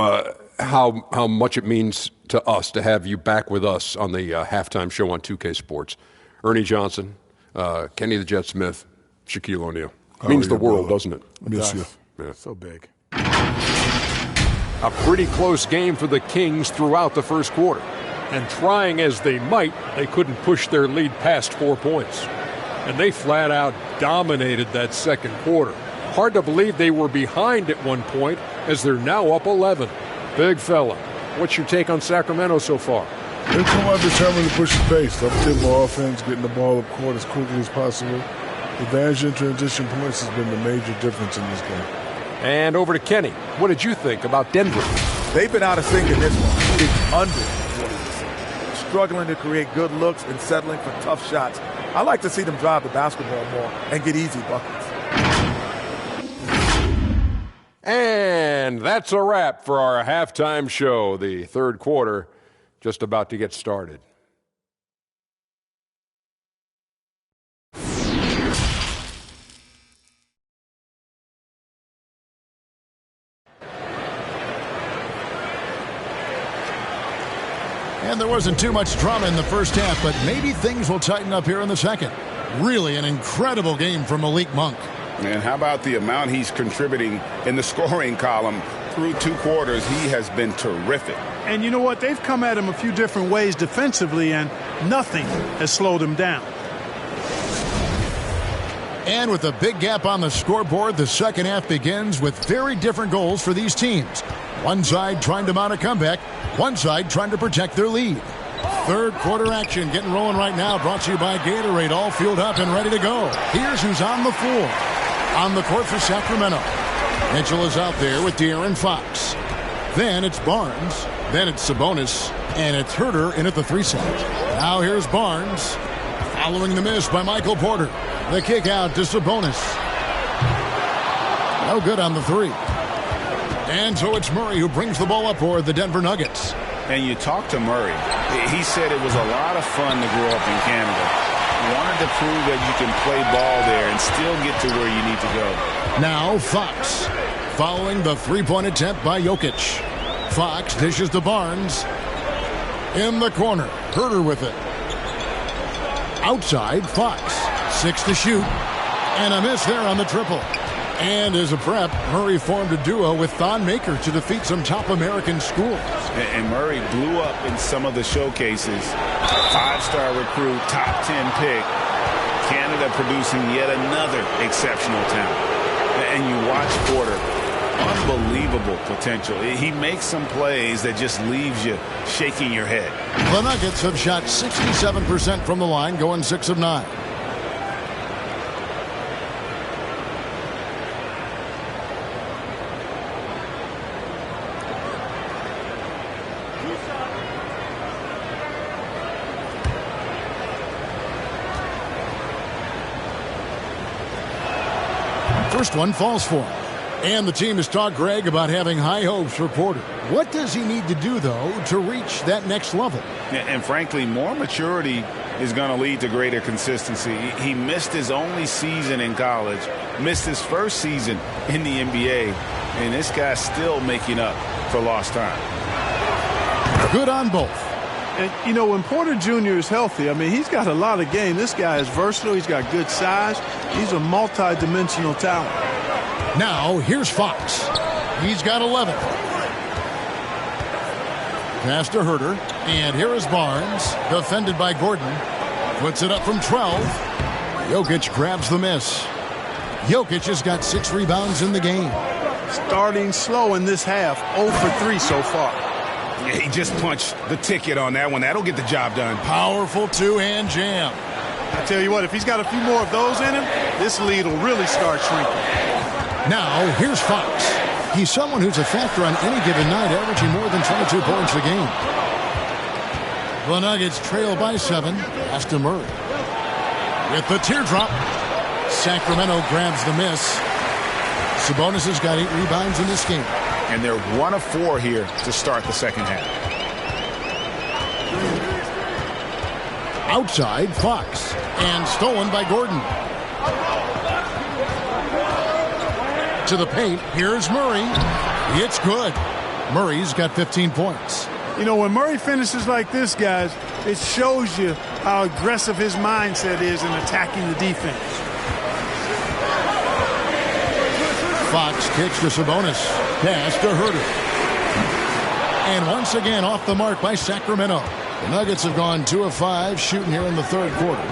how much it means to us to have you back with us on the halftime show on 2K Sports. Ernie Johnson, Kenny the Jet Smith, Shaquille O'Neal. Means the world, doesn't it? Miss you. Yeah. So big. A pretty close game for the Kings throughout the first quarter. And trying as they might, they couldn't push their lead past 4 points. And they flat out dominated that second quarter. Hard to believe they were behind at one point as they're now up 11. Big fella, what's your take on Sacramento so far? They're come out determined to push the pace. Double tempo offense, getting the ball up court as quickly as possible. Advantage in transition points has been the major difference in this game. And over to Kenny. What did you think about Denver? They've been out of sync in this one. It's under 40%. Struggling to create good looks and settling for tough shots. I like to see them drive the basketball more and get easy buckets. And that's a wrap for our halftime show. The third quarter just about to get started. And there wasn't too much drama in the first half, but maybe things will tighten up here in the second. Really an incredible game from Malik Monk. And how about the amount he's contributing in the scoring column through 2 quarters? He has been terrific. And you know what? They've come at him a few different ways defensively, and nothing has slowed him down. And with a big gap on the scoreboard, the second half begins with very different goals for these teams. One side trying to mount a comeback, one side trying to protect their lead. Third quarter action getting rolling right now, brought to you by Gatorade, all fueled up and ready to go. Here's who's on the floor. On the court for Sacramento, Mitchell is out there with De'Aaron Fox. Then it's Barnes, then it's Sabonis, and it's Herter in at the 3 set. Now here's Barnes, following the miss by Michael Porter. The kick out to Sabonis. No good on the 3. And so it's Murray who brings the ball up for the Denver Nuggets. And you talk to Murray. He said it was a lot of fun to grow up in Canada. Wanted to prove that you can play ball there and still get to where you need to go. Now Fox, following the 3-point attempt by Jokic. Fox dishes to Barnes. In the corner, Herter with it. Outside, Fox. 6 to shoot. And a miss there on the triple. And as a prep, Murray formed a duo with Thon Maker to defeat some top American schools. And Murray blew up in some of the showcases. 5-star recruit, top 10 pick. Canada producing yet another exceptional talent. And you watch Porter. Unbelievable potential. He makes some plays that just leaves you shaking your head. The Nuggets have shot 67% from the line, going 6 of 9. First one falls for him. And the team has talked, Greg, about having high hopes for Porter. What does he need to do, though, to reach that next level? And frankly, more maturity is going to lead to greater consistency. He missed his only season in college, missed his first season in the NBA, and this guy's still making up for lost time. Good on both. And, you know, when Porter Jr. is healthy, I mean, he's got a lot of game. This guy is versatile. He's got good size. He's a multi-dimensional talent. Now, here's Fox. He's got 11. Pass to Herter. And here is Barnes, defended by Gordon. Puts it up from 12. Jokic grabs the miss. Jokic has got 6 rebounds in the game. Starting slow in this half, 0 for 3 so far. Yeah, he just punched the ticket on that one. That'll get the job done. Powerful 2-hand jam. I tell you what, if he's got a few more of those in him, this lead will really start shrinking. Now, here's Fox. He's someone who's a factor on any given night, averaging more than 22 points a game. The Nuggets trail by 7. Pass to Murray. With the teardrop, Sacramento grabs the miss. Sabonis has got 8 rebounds in this game. And they're 1 of 4 here to start the second half. Outside, Fox. And stolen by Gordon. To the paint, here's Murray. It's good. Murray's got 15 points. You know, when Murray finishes like this, guys, it shows you how aggressive his mindset is in attacking the defense. Fox kicks to Sabonis. Pass to Herter. And once again off the mark by Sacramento. The Nuggets have gone 2 of 5 shooting here in the third quarter.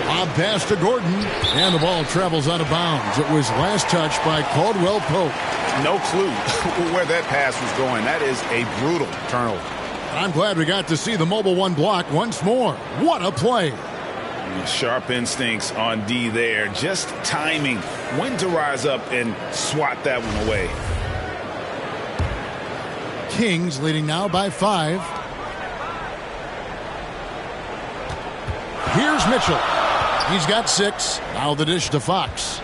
Lob pass to Gordon, and the ball travels out of bounds. It was last touched by Caldwell Pope. No clue where that pass was going. That is a brutal turnover. I'm glad we got to see the mobile one block once more. What a play. Sharp instincts on D there. Just timing when to rise up and swat that one away. Kings leading now by 5. Here's Mitchell. He's got 6. Now the dish to Fox.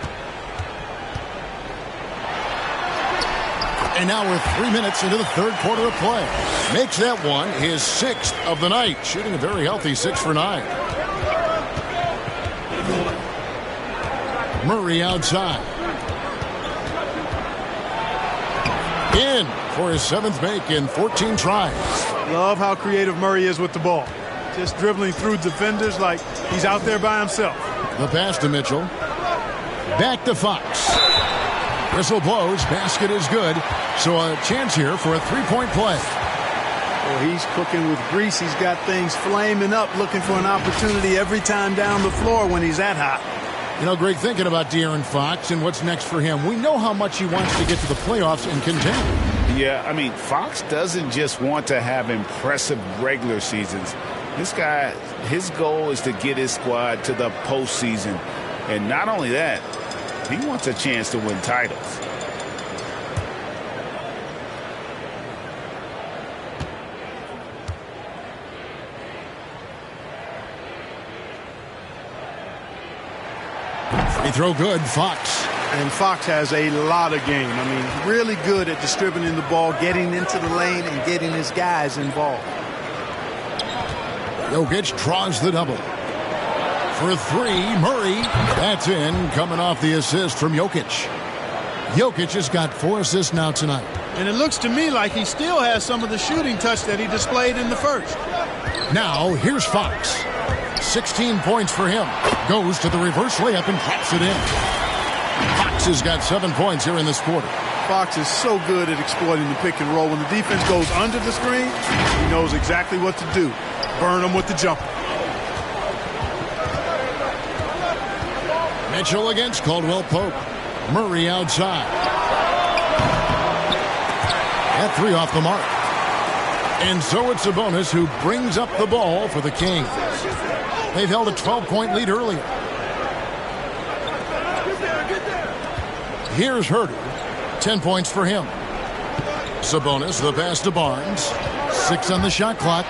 And now we're 3 minutes into the third quarter of play. Makes that one his 6th of the night. Shooting a very healthy 6 for 9. Murray outside. In for his 7th make in 14 tries. Love how creative Murray is with the ball. Just dribbling through defenders like he's out there by himself. The pass to Mitchell. Back to Fox. Whistle blows. Basket is good. So a chance here for a 3-point play. Well, he's cooking with grease. He's got things flaming up, looking for an opportunity every time down the floor when he's that hot. You know, Greg, thinking about De'Aaron Fox and what's next for him, we know how much he wants to get to the playoffs and contend. Yeah, I mean, Fox doesn't just want to have impressive regular seasons. This guy, his goal is to get his squad to the postseason. And not only that, he wants a chance to win titles. Free throw good, Fox. And Fox has a lot of game. I mean, really good at distributing the ball, getting into the lane, and getting his guys involved. Jokic draws the double. For 3, Murray. That's in, coming off the assist from Jokic. Jokic has got 4 assists now tonight. And it looks to me like he still has some of the shooting touch that he displayed in the first. Now, here's Fox. 16 points for him. Goes to the reverse layup and drops it in. Fox has got 7 points here in this quarter. Fox is so good at exploiting the pick and roll. When the defense goes under the screen, he knows exactly what to do. Burn them with the jumper. Mitchell against Caldwell Pope. Murray outside. That 3 off the mark. And so it's Sabonis who brings up the ball for the Kings. They've held a 12-point lead earlier. Here's Herter. 10 points for him. Sabonis, the pass to Barnes. 6 on the shot clock.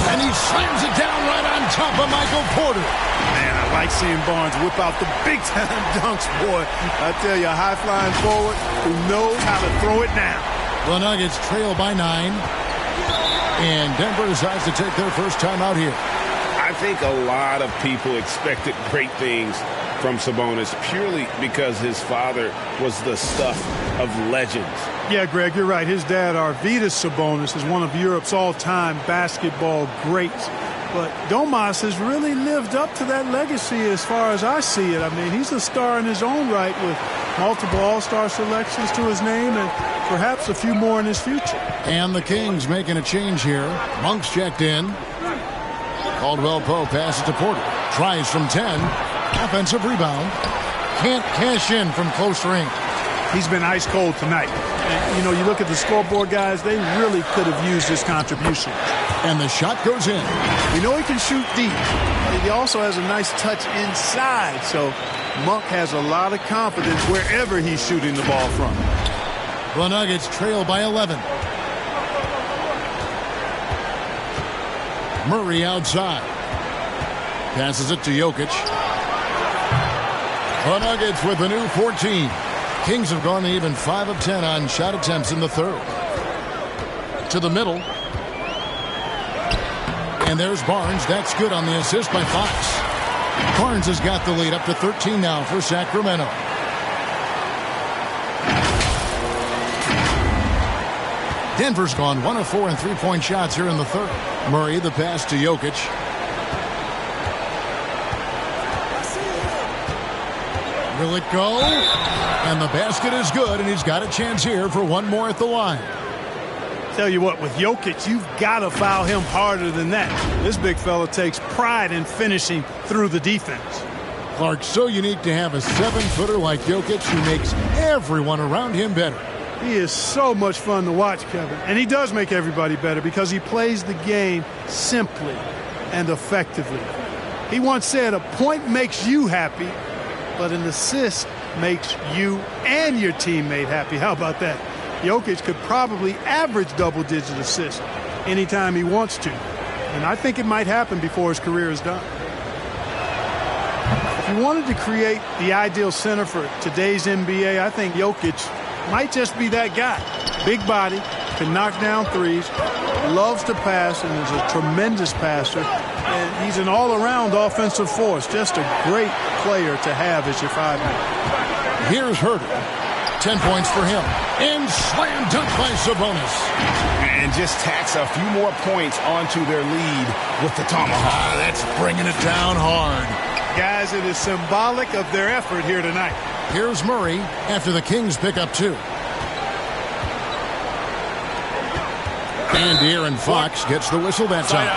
And he slams it down right on top of Michael Porter. Man, I like seeing Barnes whip out the big-time dunks, boy. I tell you, a high-flying forward who knows how to throw it down. The Nuggets trail by 9. And Denver decides to take their first time out here. I think a lot of people expected great things from Sabonis purely because his father was the stuff of legends. Yeah, Greg, you're right. His dad, Arvydas Sabonis, is one of Europe's all-time basketball greats. But Domas has really lived up to that legacy as far as I see it. I mean, he's a star in his own right with multiple all-star selections to his name and perhaps a few more in his future. And the Kings making a change here. Monk's checked in. Caldwell Pope passes to Porter. Tries from 10. Offensive rebound. Can't cash in from close range. He's been ice cold tonight. And, you know, you look at the scoreboard, guys, they really could have used his contribution. And the shot goes in. We know he can shoot deep, but he also has a nice touch inside. So Monk has a lot of confidence wherever he's shooting the ball from. The Nuggets trail by 11. Murray outside. Passes it to Jokic. The Nuggets with a new 14. Kings have gone even 5 of 10 on shot attempts in the third. To the middle. And there's Barnes. That's good on the assist by Fox. Barnes has got the lead up to 13 now for Sacramento. Denver's gone 1 of 4 in three-point shots here in the third. Murray, the pass to Jokic. Will it go? And the basket is good, and he's got a chance here for one more at the line. Tell you what, with Jokic, you've got to foul him harder than that. This big fella takes pride in finishing through the defense. Clark, so unique to have a 7-footer like Jokic who makes everyone around him better. He is so much fun to watch, Kevin. And he does make everybody better because he plays the game simply and effectively. He once said, a point makes you happy, but an assist makes you and your teammate happy. How about that? Jokic could probably average double-digit assists anytime he wants to. And I think it might happen before his career is done. If you wanted to create the ideal center for today's NBA, I think Jokic might just be that guy. Big body, can knock down threes, loves to pass, and is a tremendous passer. And he's an all-around offensive force. Just a great player to have as your 5-man. Here's Herter. 10 points for him. And slam dunk by Sabonis. And just tacks a few more points onto their lead with the tomahawk. That's bringing it down hard. Guys, it is symbolic of their effort here tonight. Here's Murray after the Kings pick up 2. And De'Aaron Fox gets the whistle that time.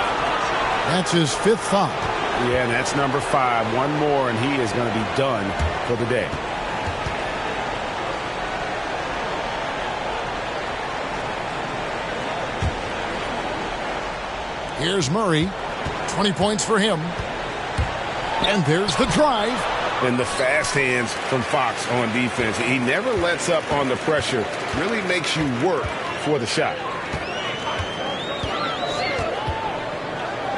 That's his 5th foul. Yeah, and that's number 5. One more, and he is going to be done for the day. Here's Murray. 20 points for him. And there's the drive. And the fast hands from Fox on defense. He never lets up on the pressure. Really makes you work for the shot.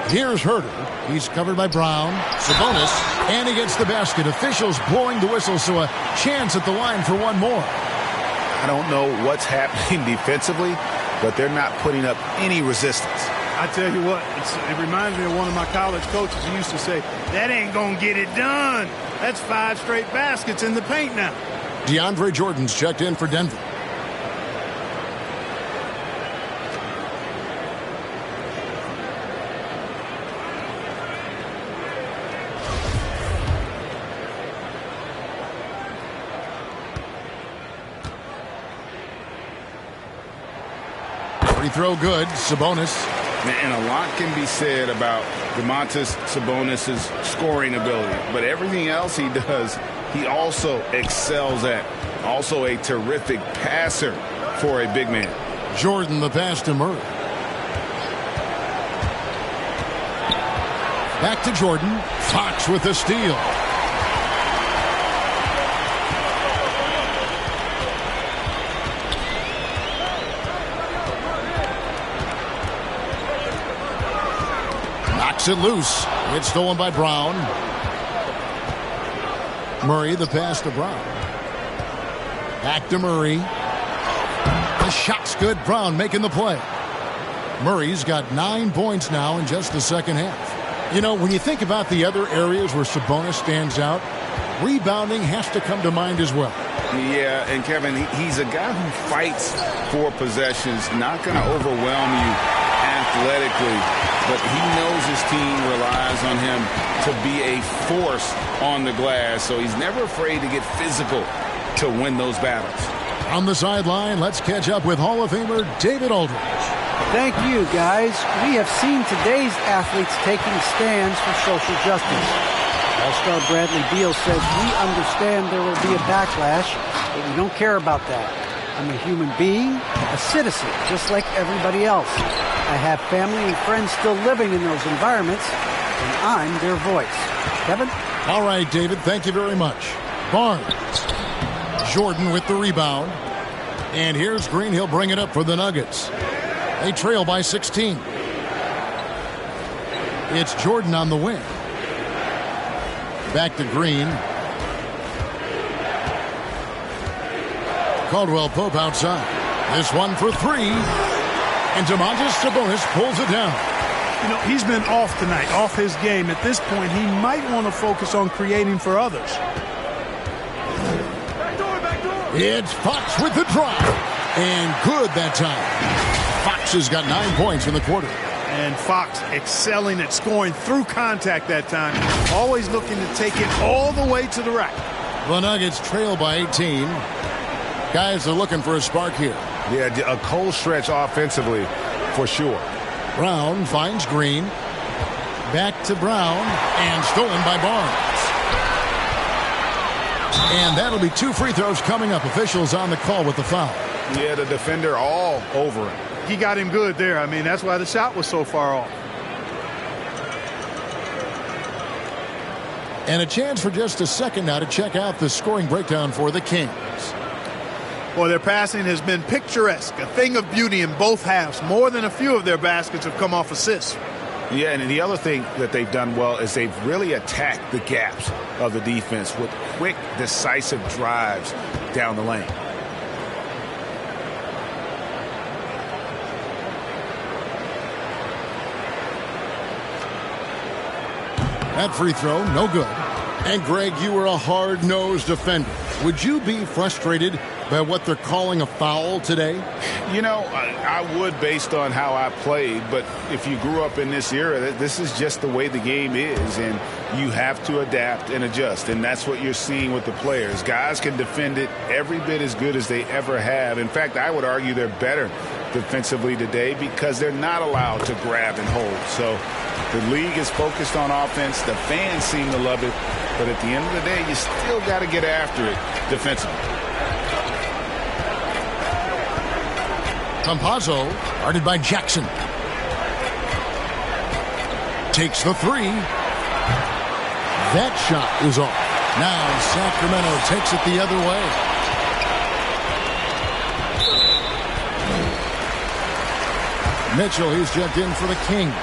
Here's Herter. He's covered by Brown. Sabonis. And he gets the basket. Officials blowing the whistle, so a chance at the line for one more. I don't know what's happening defensively, but they're not putting up any resistance. I tell you what, it reminds me of one of my college coaches who used to say, that ain't going to get it done. That's 5 straight baskets in the paint now. DeAndre Jordan's checked in for Denver. Free throw good. Sabonis. And a lot can be said about Domantas Sabonis' scoring ability. But everything else he does, he also excels at. Also a terrific passer for a big man. Jordan the pass to Murray. Back to Jordan. Fox with the steal. Knocks it loose. It's stolen by Brown. Murray the pass to Brown. Back to Murray. The shot's good. Brown making the play. Murray's got 9 points now in just the second half. You know, when you think about the other areas where Sabonis stands out, rebounding has to come to mind as well. Yeah, and Kevin, he's a guy who fights for possessions, not going to overwhelm you athletically, but he knows his team relies on him to be a force on the glass, so he's never afraid to get physical to win those battles. On the sideline, let's catch up with Hall of Famer David Aldridge. Thank you, guys. We have seen today's athletes taking stands for social justice. All-star Bradley Beal says, we understand there will be a backlash, but we don't care about that. I'm a human being, a citizen, just like everybody else. I have family and friends still living in those environments, and I'm their voice. Kevin? All right, David, thank you very much. Barnes. Jordan with the rebound. And here's Green. He'll bring it up for the Nuggets. They trail by 16. It's Jordan on the wing. Back to Green. Caldwell Pope outside. This one for 3. And Domantas Sabonis pulls it down. You know, he's been off tonight, off his game. At this point, he might want to focus on creating for others. It's Fox with the drive. And good that time. Fox has got 9 points in the quarter. And Fox excelling at scoring through contact that time. Always looking to take it all the way to the rack. The Nuggets trail by 18. Guys are looking for a spark here. Yeah, a cold stretch offensively for sure. Brown finds Green. Back to Brown, and stolen by Barnes. And that'll be 2 free throws coming up. Officials on the call with the foul. Yeah, the defender all over him. He got him good there. I mean, that's why the shot was so far off. And a chance for just a second now to check out the scoring breakdown for the Kings. Well, their passing has been picturesque, a thing of beauty in both halves. More than a few of their baskets have come off assists. Yeah, and the other thing that they've done well is they've really attacked the gaps of the defense with quick, decisive drives down the lane. That free throw, no good. And Greg, you were a hard-nosed defender. Would you be frustrated by what they're calling a foul today? You know, I would based on how I played, but if you grew up in this era, this is just the way the game is, and you have to adapt and adjust, and that's what you're seeing with the players. Guys can defend it every bit as good as they ever have. In fact, I would argue they're better defensively today because they're not allowed to grab and hold. So the league is focused on offense. The fans seem to love it, but at the end of the day, you still got to get after it defensively. Campazzo, guarded by Jackson. Takes the three. That shot is off. Now Sacramento takes it the other way. Mitchell, he's checked in for the Kings.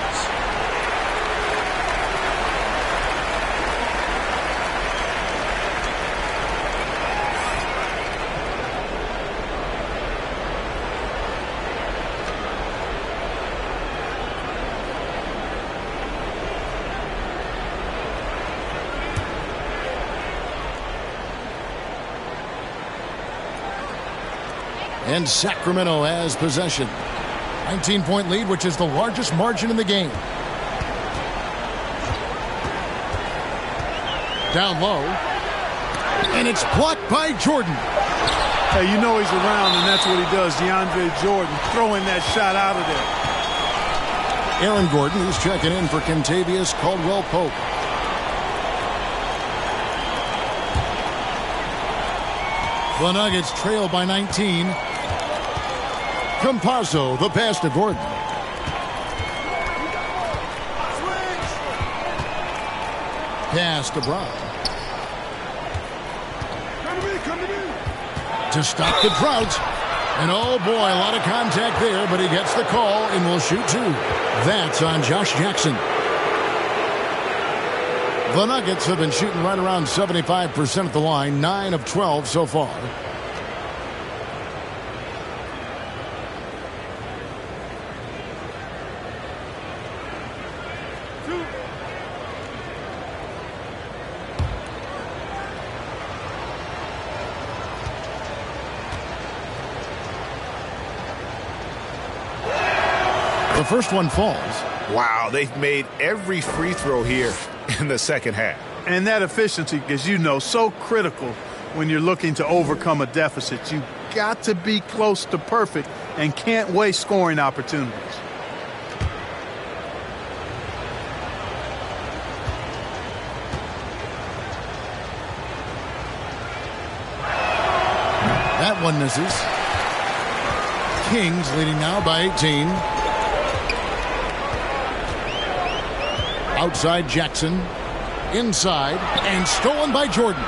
And Sacramento has possession. 19-point lead, which is the largest margin in the game. Down low. And it's blocked by Jordan. Hey, you know he's around, and that's what he does. DeAndre Jordan throwing that shot out of there. Aaron Gordon, he's checking in for Kentavious Caldwell-Pope. The Nuggets trail by 19. Campazzo, the pass to Gordon. Pass to Brown. To stop the drought. And oh boy, a lot of contact there, but he gets the call and will shoot 2. That's on Josh Jackson. The Nuggets have been shooting right around 75% at the line, 9 of 12 so far. The first one falls. Wow, they've made every free throw here in the second half. And that efficiency, as you know, so critical when you're looking to overcome a deficit. You've got to be close to perfect and can't waste scoring opportunities. That one misses. Kings leading now by 18. Outside Jackson. Inside. And stolen by Jordan.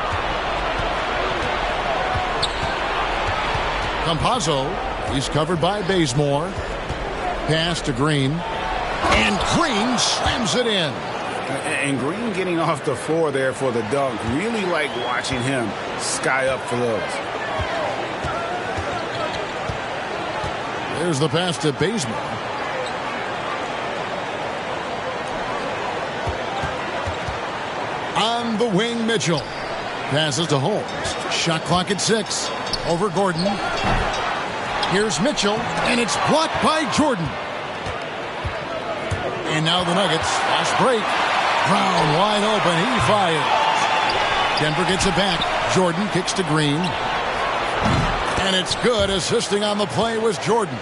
Campazzo. He's covered by Bazemore. Pass to Green. And Green slams it in. And Green getting off the floor there for the dunk. Really like watching him sky up for those. There's the pass to Bazemore. On the wing, Mitchell. Passes to Holmes. Shot clock at 6. Over Gordon. Here's Mitchell, and it's blocked by Jordan. And now the Nuggets. Fast break. Brown wide open. He fires. Denver gets it back. Jordan kicks to Green. And it's good. Assisting on the play was Jordan.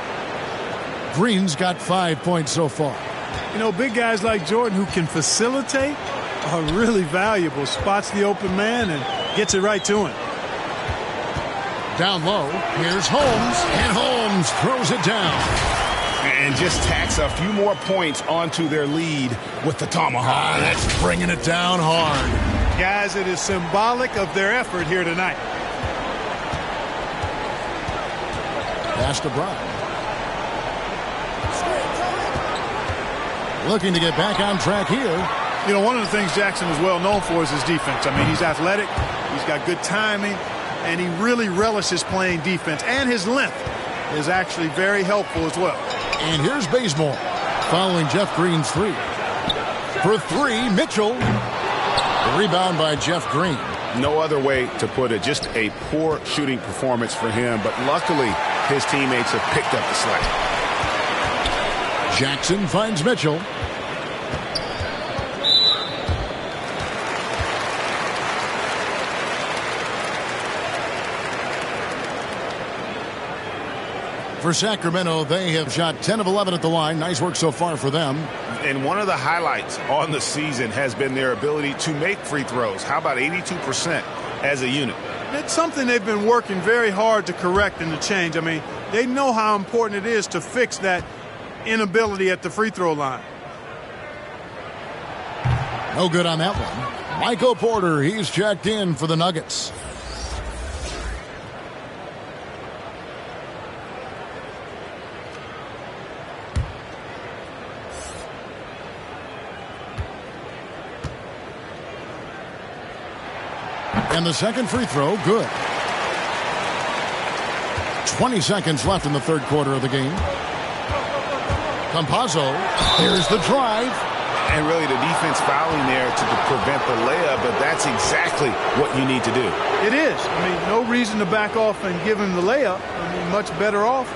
Green's got 5 points so far. You know, big guys like Jordan who can facilitate are really valuable. Spots the open man and gets it right to him. Down low, here's Holmes, and Holmes throws it down. And just tacks a few more points onto their lead with the tomahawk. That's bringing it down hard. Guys, it is symbolic of their effort here tonight. Pass to Brown. Looking to get back on track here. You know, one of the things Jackson is well known for is his defense. I mean, he's athletic, he's got good timing, and he really relishes playing defense. And his length is actually very helpful as well. And here's Bazemore following Jeff Green's three. For three, Mitchell. The rebound by Jeff Green. No other way to put it. Just a poor shooting performance for him. But luckily, his teammates have picked up the slack. Jackson finds Mitchell. For Sacramento, they have shot 10 of 11 at the line. Nice work so far for them. And one of the highlights on the season has been their ability to make free throws. How about 82% as a unit? It's something they've been working very hard to correct and to change. I mean, they know how important it is to fix that inability at the free throw line. No good on that one. Michael Porter, he's checked in for the Nuggets. And the second free throw, good. 20 seconds left in the third quarter of the game. Campazzo, here's the drive. And really the defense fouling there to prevent the layup, but that's exactly what you need to do. It is. I mean, no reason to back off and give him the layup. I mean, much better off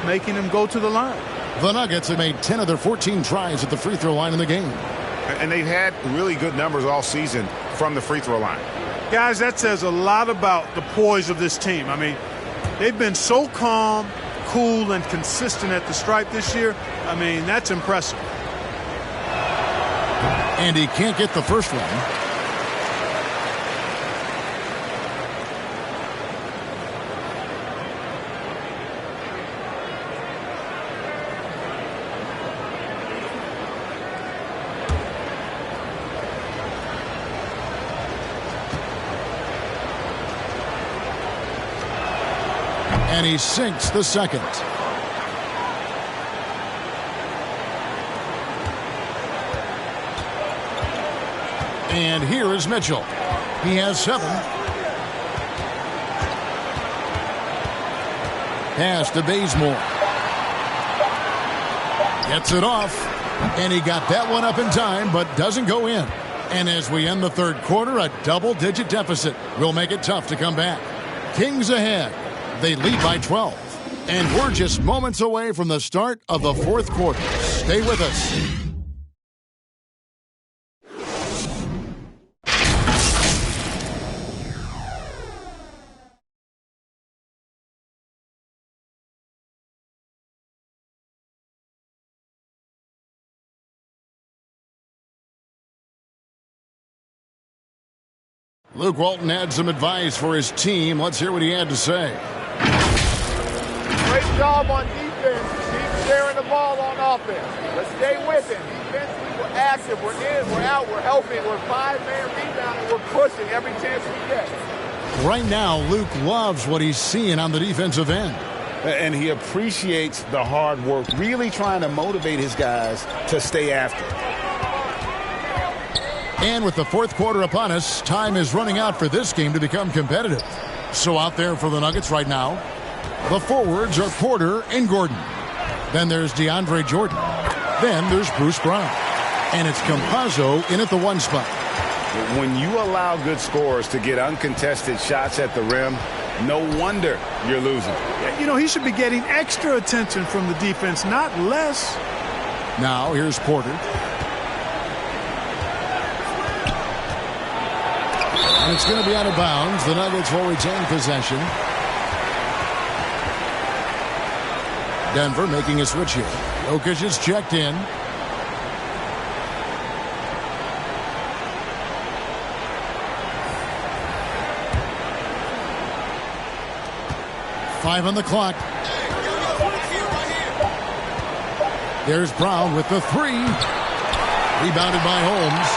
making him go to the line. The Nuggets have made 10 of their 14 tries at the free throw line in the game. And they've had really good numbers all season from the free throw line. Guys, that says a lot about the poise of this team. I mean, they've been so calm, cool, and consistent at the stripe this year. I mean, that's impressive. And he can't get the first one. And he sinks the second. And here is Mitchell. He has 7. Pass to Bazemore. Gets it off. And he got that one up in time, but doesn't go in. And as we end the third quarter, a double-digit deficit will make it tough to come back. Kings ahead. They lead by 12. And we're just moments away from the start of the fourth quarter. Stay with us. Luke Walton had some advice for his team. Let's hear what he had to say. Great job on defense. Keep sharing the ball on offense. Let's stay with it. Defensively, we're active. We're in. We're out. We're helping. We're 5-man rebounding. We're pushing every chance we get. Right now, Luke loves what he's seeing on the defensive end. And he appreciates the hard work, really trying to motivate his guys to stay after it. And with the fourth quarter upon us, time is running out for this game to become competitive. So out there for the Nuggets right now, the forwards are Porter and Gordon. Then there's DeAndre Jordan. Then there's Bruce Brown. And it's Campazzo in at the 1 spot. When you allow good scorers to get uncontested shots at the rim, no wonder you're losing. You know, he should be getting extra attention from the defense, not less. Now here's Porter. And it's going to be out of bounds. The Nuggets will retain possession. Denver making a switch here. Jokic is checked in. Five on the clock. There's Brown with the three. Rebounded by Holmes.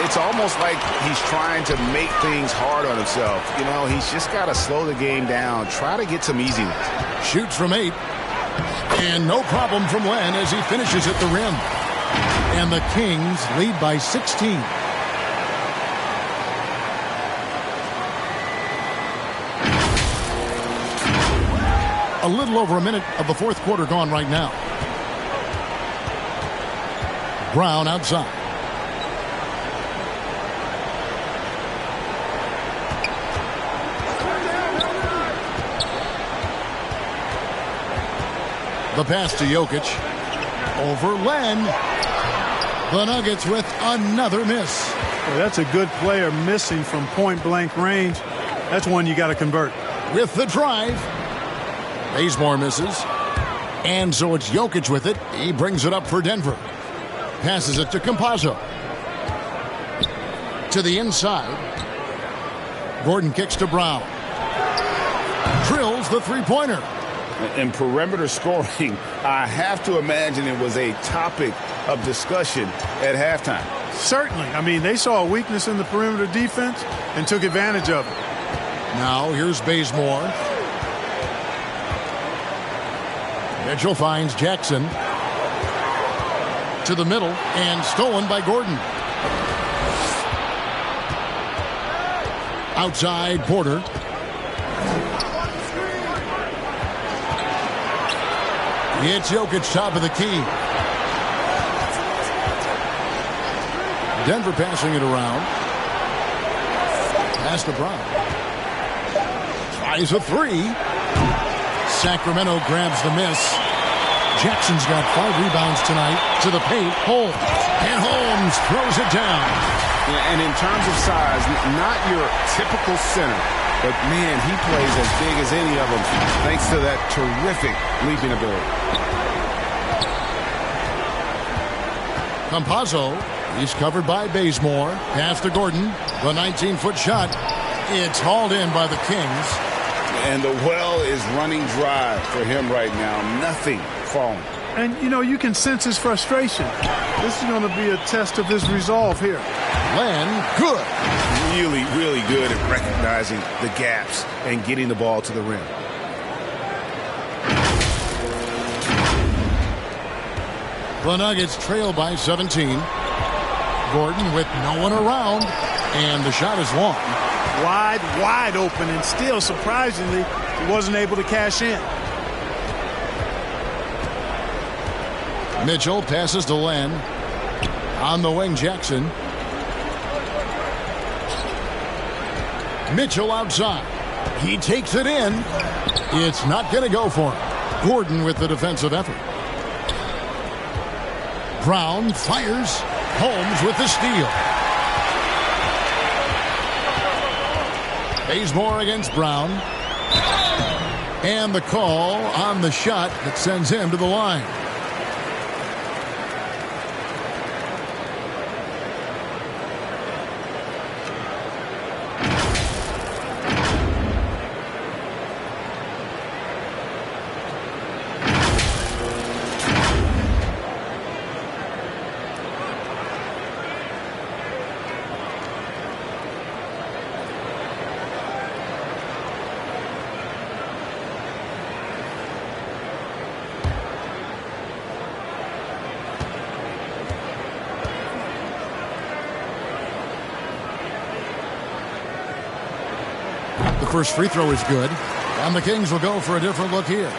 It's almost like he's trying to make things hard on himself. You know, he's just got to slow the game down. Try to get some easiness. Shoots from 8. And no problem from Len as he finishes at the rim. And the Kings lead by 16. A little over a minute of the fourth quarter gone right now. Brown outside. The pass to Jokic. Over Len. The Nuggets with another miss. Well, that's a good player missing from point-blank range. That's one you got to convert. With the drive. Bazemore misses. And so it's Jokic with it. He brings it up for Denver. Passes it to Campazzo. To the inside. Gordon kicks to Brown. Drills the three-pointer. In perimeter scoring, I have to imagine it was a topic of discussion at halftime. Certainly. I mean, they saw a weakness in the perimeter defense and took advantage of it. Now here's Bazemore. Mitchell finds Jackson. To the middle and stolen by Gordon. Outside Porter. It's Jokic top of the key. Denver passing it around. Pass to Brown. Tries a three. Sacramento grabs the miss. Jackson's got 5 rebounds tonight. To the paint, Holmes. And Holmes throws it down. And in terms of size, not your typical center. But, man, he plays as big as any of them thanks to that terrific leaping ability. Campazzo, he's covered by Bazemore. Pass to Gordon. The 19-foot shot. It's hauled in by the Kings. And the well is running dry for him right now. Nothing falling. And, you know, you can sense his frustration. This is going to be a test of his resolve here. Len, good. Really, really good at recognizing the gaps and getting the ball to the rim. The Nuggets trail by 17. Gordon with no one around. And the shot is long. Wide open, and still, surprisingly, he wasn't able to cash in. Mitchell passes to Len. On the wing, Jackson. Mitchell outside. He takes it in. It's not going to go for him. Gordon with the defensive effort. Brown fires. Holmes with the steal. Bazemore against Brown. And the call on the shot that sends him to the line. First free throw is good, and the Kings will go for a different look here.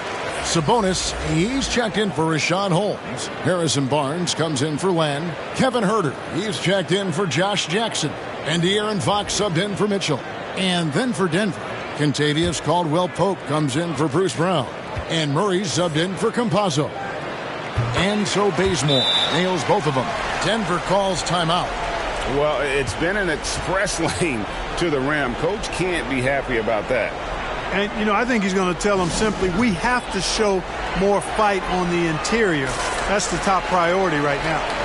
Sabonis, he's checked in for Rashawn Holmes. Harrison Barnes comes in for Len. Kevin Huerter, he's checked in for Josh Jackson. And De'Aaron Fox subbed in for Mitchell. And then for Denver, Kentavious Caldwell-Pope comes in for Bruce Brown. And Murray subbed in for Campazzo. And so Bazemore nails both of them. Denver calls timeout. Well, it's been an express lane to the rim. Coach can't be happy about that. And, you know, I think he's going to tell them simply, we have to show more fight on the interior. That's the top priority right now.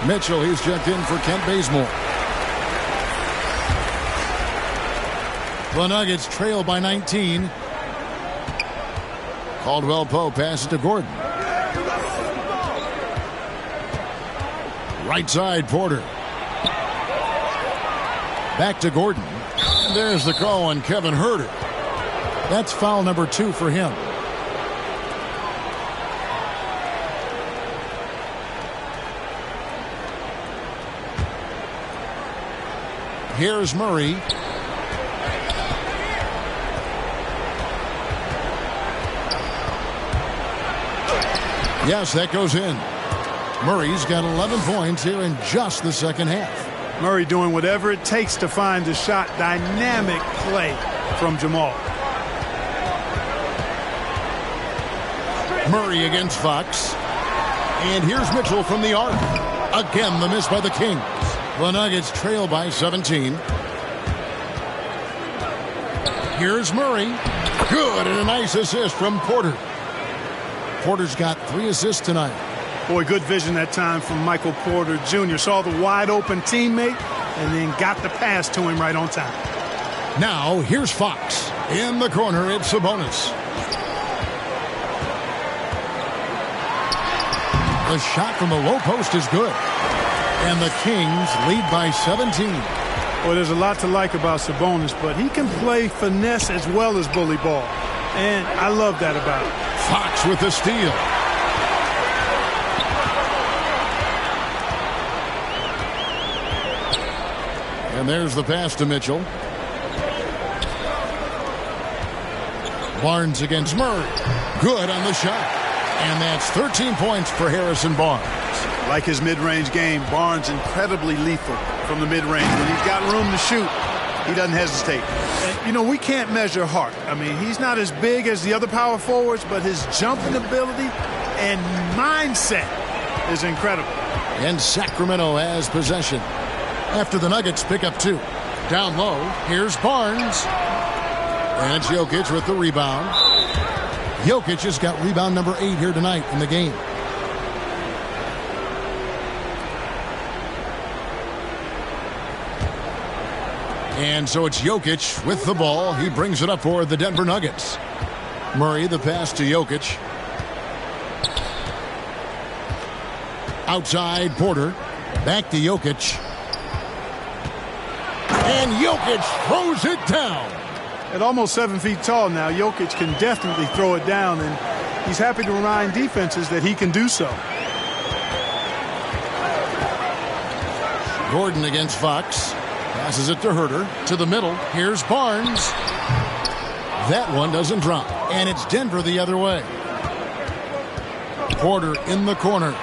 Mitchell, he's checked in for Kent Bazemore. The Nuggets trail by 19. Caldwell Pope passes to Gordon. Right side, Porter. Back to Gordon. And there's the call on Kevin Huerter. That's foul number 2 for him. Here's Murray. Yes, that goes in. Murray's got 11 points here in just the second half. Murray doing whatever it takes to find the shot. Dynamic play from Jamal. Murray against Fox. And here's Mitchell from the arc. Again, the miss by the Kings. The Nuggets trail by 17. Here's Murray. Good, and a nice assist from Porter. Porter's got 3 assists tonight. Boy, good vision that time from Michael Porter Jr. Saw the wide open teammate and then got the pass to him right on time. Now, here's Fox. In the corner, it's Sabonis. The shot from the low post is good. And the Kings lead by 17. Well, there's a lot to like about Sabonis, but he can play finesse as well as bully ball. And I love that about him. Fox with the steal. And there's the pass to Mitchell. Barnes against Murray. Good on the shot. And that's 13 points for Harrison Barnes. Like his mid-range game, Barnes incredibly lethal from the mid-range. When he's got room to shoot, he doesn't hesitate. And, you know, we can't measure heart. I mean, he's not as big as the other power forwards, but his jumping ability and mindset is incredible. And Sacramento has possession after the Nuggets pick up 2. Down low, here's Barnes. And it's Jokic with the rebound. Jokic has got rebound number 8 here tonight in the game. And so it's Jokic with the ball. He brings it up for the Denver Nuggets. Murray, the pass to Jokic. Outside, Porter. Back to Jokic. And Jokic throws it down. At almost 7 feet tall now, Jokic can definitely throw it down, and he's happy to remind defenses that he can do so. Gordon against Fox. Passes it to Huerter. To the middle. Here's Barnes. That one doesn't drop. And it's Denver the other way. Porter in the corner.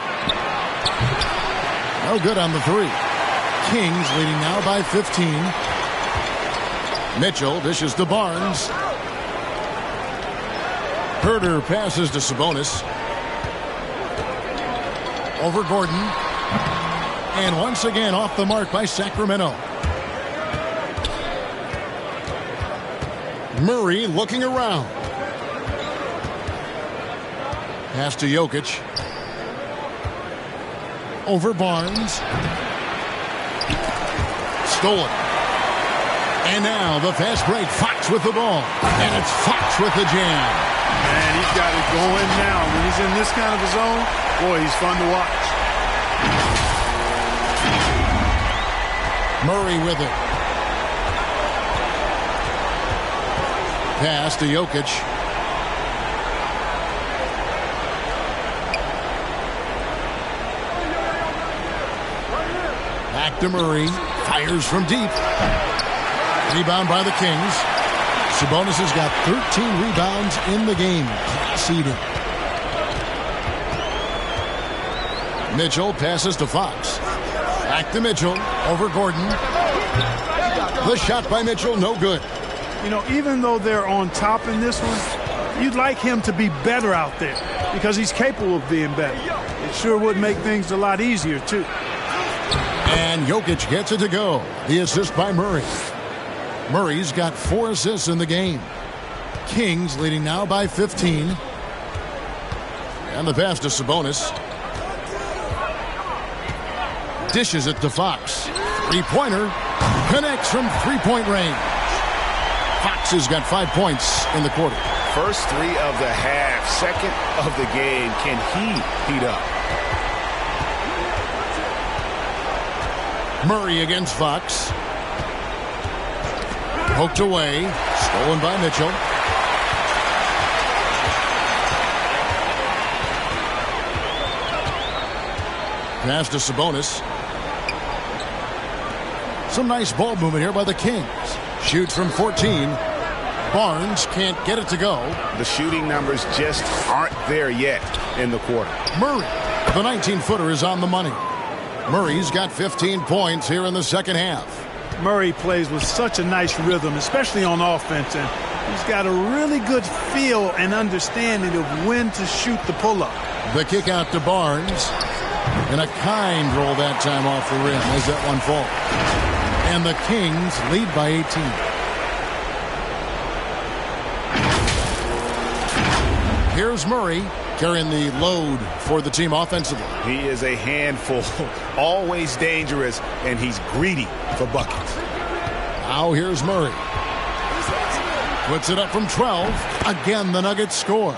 No good on the 3. Kings leading now by 15. Mitchell dishes to Barnes. Huerter passes to Sabonis. Over Gordon. And once again off the mark by Sacramento. Murray looking around. Pass to Jokic. Over Barnes. Stolen. And now the fast break. Fox with the ball. And it's Fox with the jam. Man, he's got it going now. When he's in this kind of a zone, boy, he's fun to watch. Murray with it. Pass to Jokic. Back to Murray. Fires from deep. Rebound by the Kings. Sabonis has got 13 rebounds in the game. Seeded. Mitchell passes to Fox. Back to Mitchell. Over Gordon. The shot by Mitchell, no good. You know, even though they're on top in this one, you'd like him to be better out there because he's capable of being better. It sure would make things a lot easier, too. And Jokic gets it to go. The assist by Murray. Murray's got 4 assists in the game. Kings leading now by 15. And the pass to Sabonis. Dishes it to Fox. Three-pointer. Connects from three-point range. Fox has got 5 points in the quarter. First 3 of the half, second of the game. Can he heat up? Murray against Fox. Poked away. Stolen by Mitchell. Pass to Sabonis. Some nice ball movement here by the Kings. Shoots from 14. Barnes can't get it to go. The shooting numbers just aren't there yet in the quarter. Murray, the 19-footer, is on the money. Murray's got 15 points here in the second half. Murray plays with such a nice rhythm, especially on offense, and he's got a really good feel and understanding of when to shoot the pull-up. The kick out to Barnes. And a kind roll that time off the rim as that one falls. And the Kings lead by 18. Here's Murray carrying the load for the team offensively. He is a handful, always dangerous, and he's greedy for buckets. Now here's Murray. Puts it up from 12. Again, the Nuggets score.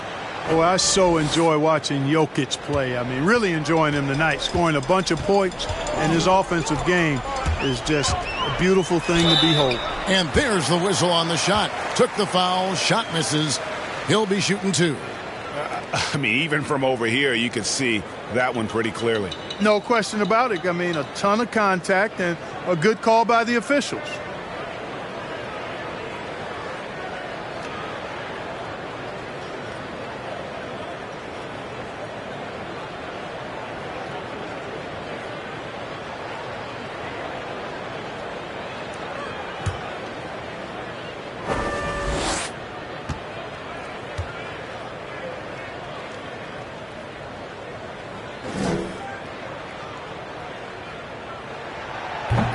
Oh, I so enjoy watching Jokic play. I mean, really enjoying him tonight, scoring a bunch of points, and his offensive game is just a beautiful thing to behold. And there's the whistle on the shot. Took the foul, shot misses. He'll be shooting 2. I mean, even from over here, you can see that one pretty clearly. No question about it. I mean, a ton of contact and a good call by the officials.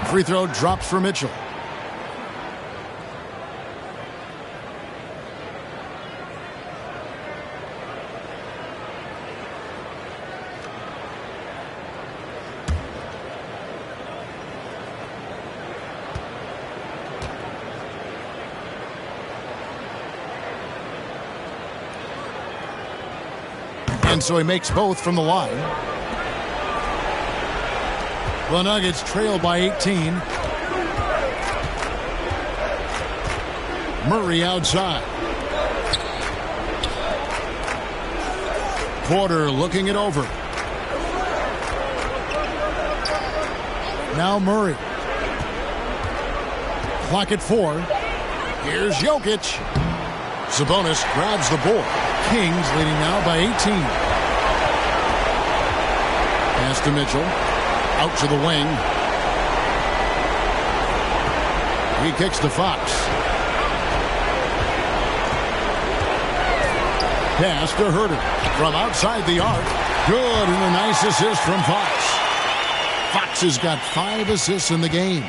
Free throw drops for Mitchell. And so he makes both from the line. The Nuggets trail by 18. Murray outside. Porter looking it over. Now Murray. Clock at 4. Here's Jokic. Sabonis grabs the board. Kings leading now by 18. Pass to Mitchell. Out to the wing. He kicks to Fox. Pass to Herter. From outside the arc. Good, and a nice assist from Fox. Fox has got 5 assists in the game.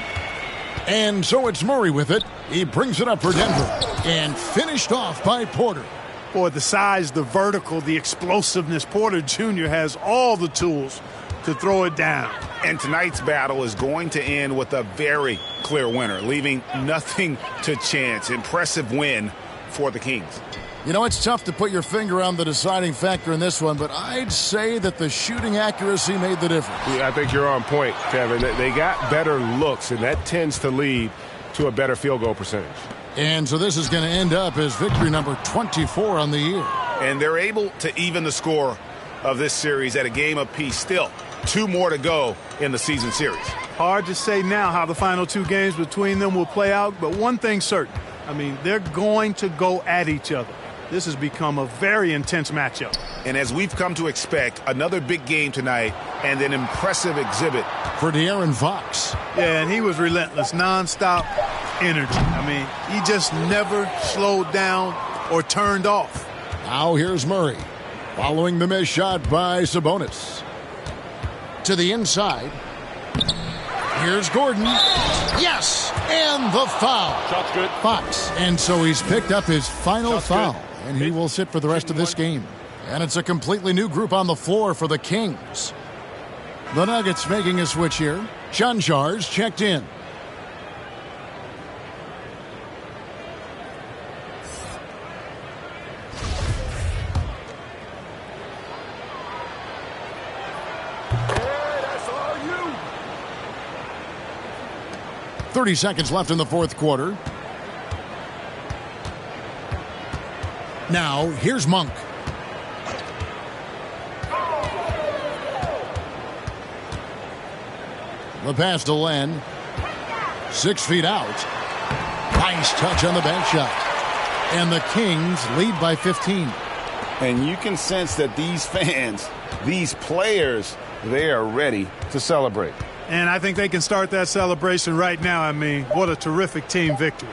And so it's Murray with it. He brings it up for Denver. And finished off by Porter. Boy, the size, the vertical, the explosiveness. Porter Jr. has all the tools to throw it down. And tonight's battle is going to end with a very clear winner, leaving nothing to chance. Impressive win for the Kings. You know, it's tough to put your finger on the deciding factor in this one, but I'd say that the shooting accuracy made the difference. Yeah, I think you're on point, Kevin. They got better looks, and that tends to lead to a better field goal percentage. And so this is going to end up as victory number 24 on the year. And they're able to even the score of this series at a game apiece. Still, 2 more to go in the season series. Hard to say now how the final 2 games between them will play out, but one thing's certain. I mean, they're going to go at each other. This has become a very intense matchup. And as we've come to expect, another big game tonight and an impressive exhibit for De'Aaron Fox. Yeah, and he was relentless, nonstop, energy. I mean, he just never slowed down or turned off. Now here's Murray. Following the missed shot by Sabonis. To the inside. Here's Gordon. Yes! And the foul. Shot's good. Fox. And so he's picked up his final foul. Good. And he will sit for the rest of this game. And it's a completely new group on the floor for the Kings. The Nuggets making a switch here. Shanjar's checked in. That's all you. 30 seconds left in the fourth quarter. Now, here's Monk. The pass to Len. 6 feet out. Nice touch on the bank shot. And the Kings lead by 15. And you can sense that these fans, these players, they are ready to celebrate. And I think they can start that celebration right now. I mean, what a terrific team victory.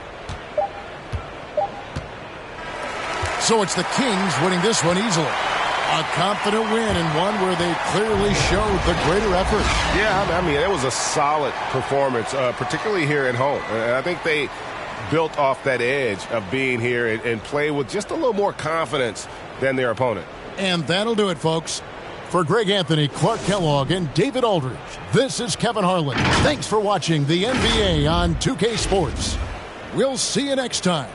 So it's the Kings winning this one easily. A confident win and one where they clearly showed the greater effort. Yeah, I mean, it was a solid performance, particularly here at home. And I think they built off that edge of being here and play with just a little more confidence than their opponent. And that'll do it, folks. For Greg Anthony, Clark Kellogg, and David Aldridge, this is Kevin Harlan. Thanks for watching the NBA on 2K Sports. We'll see you next time.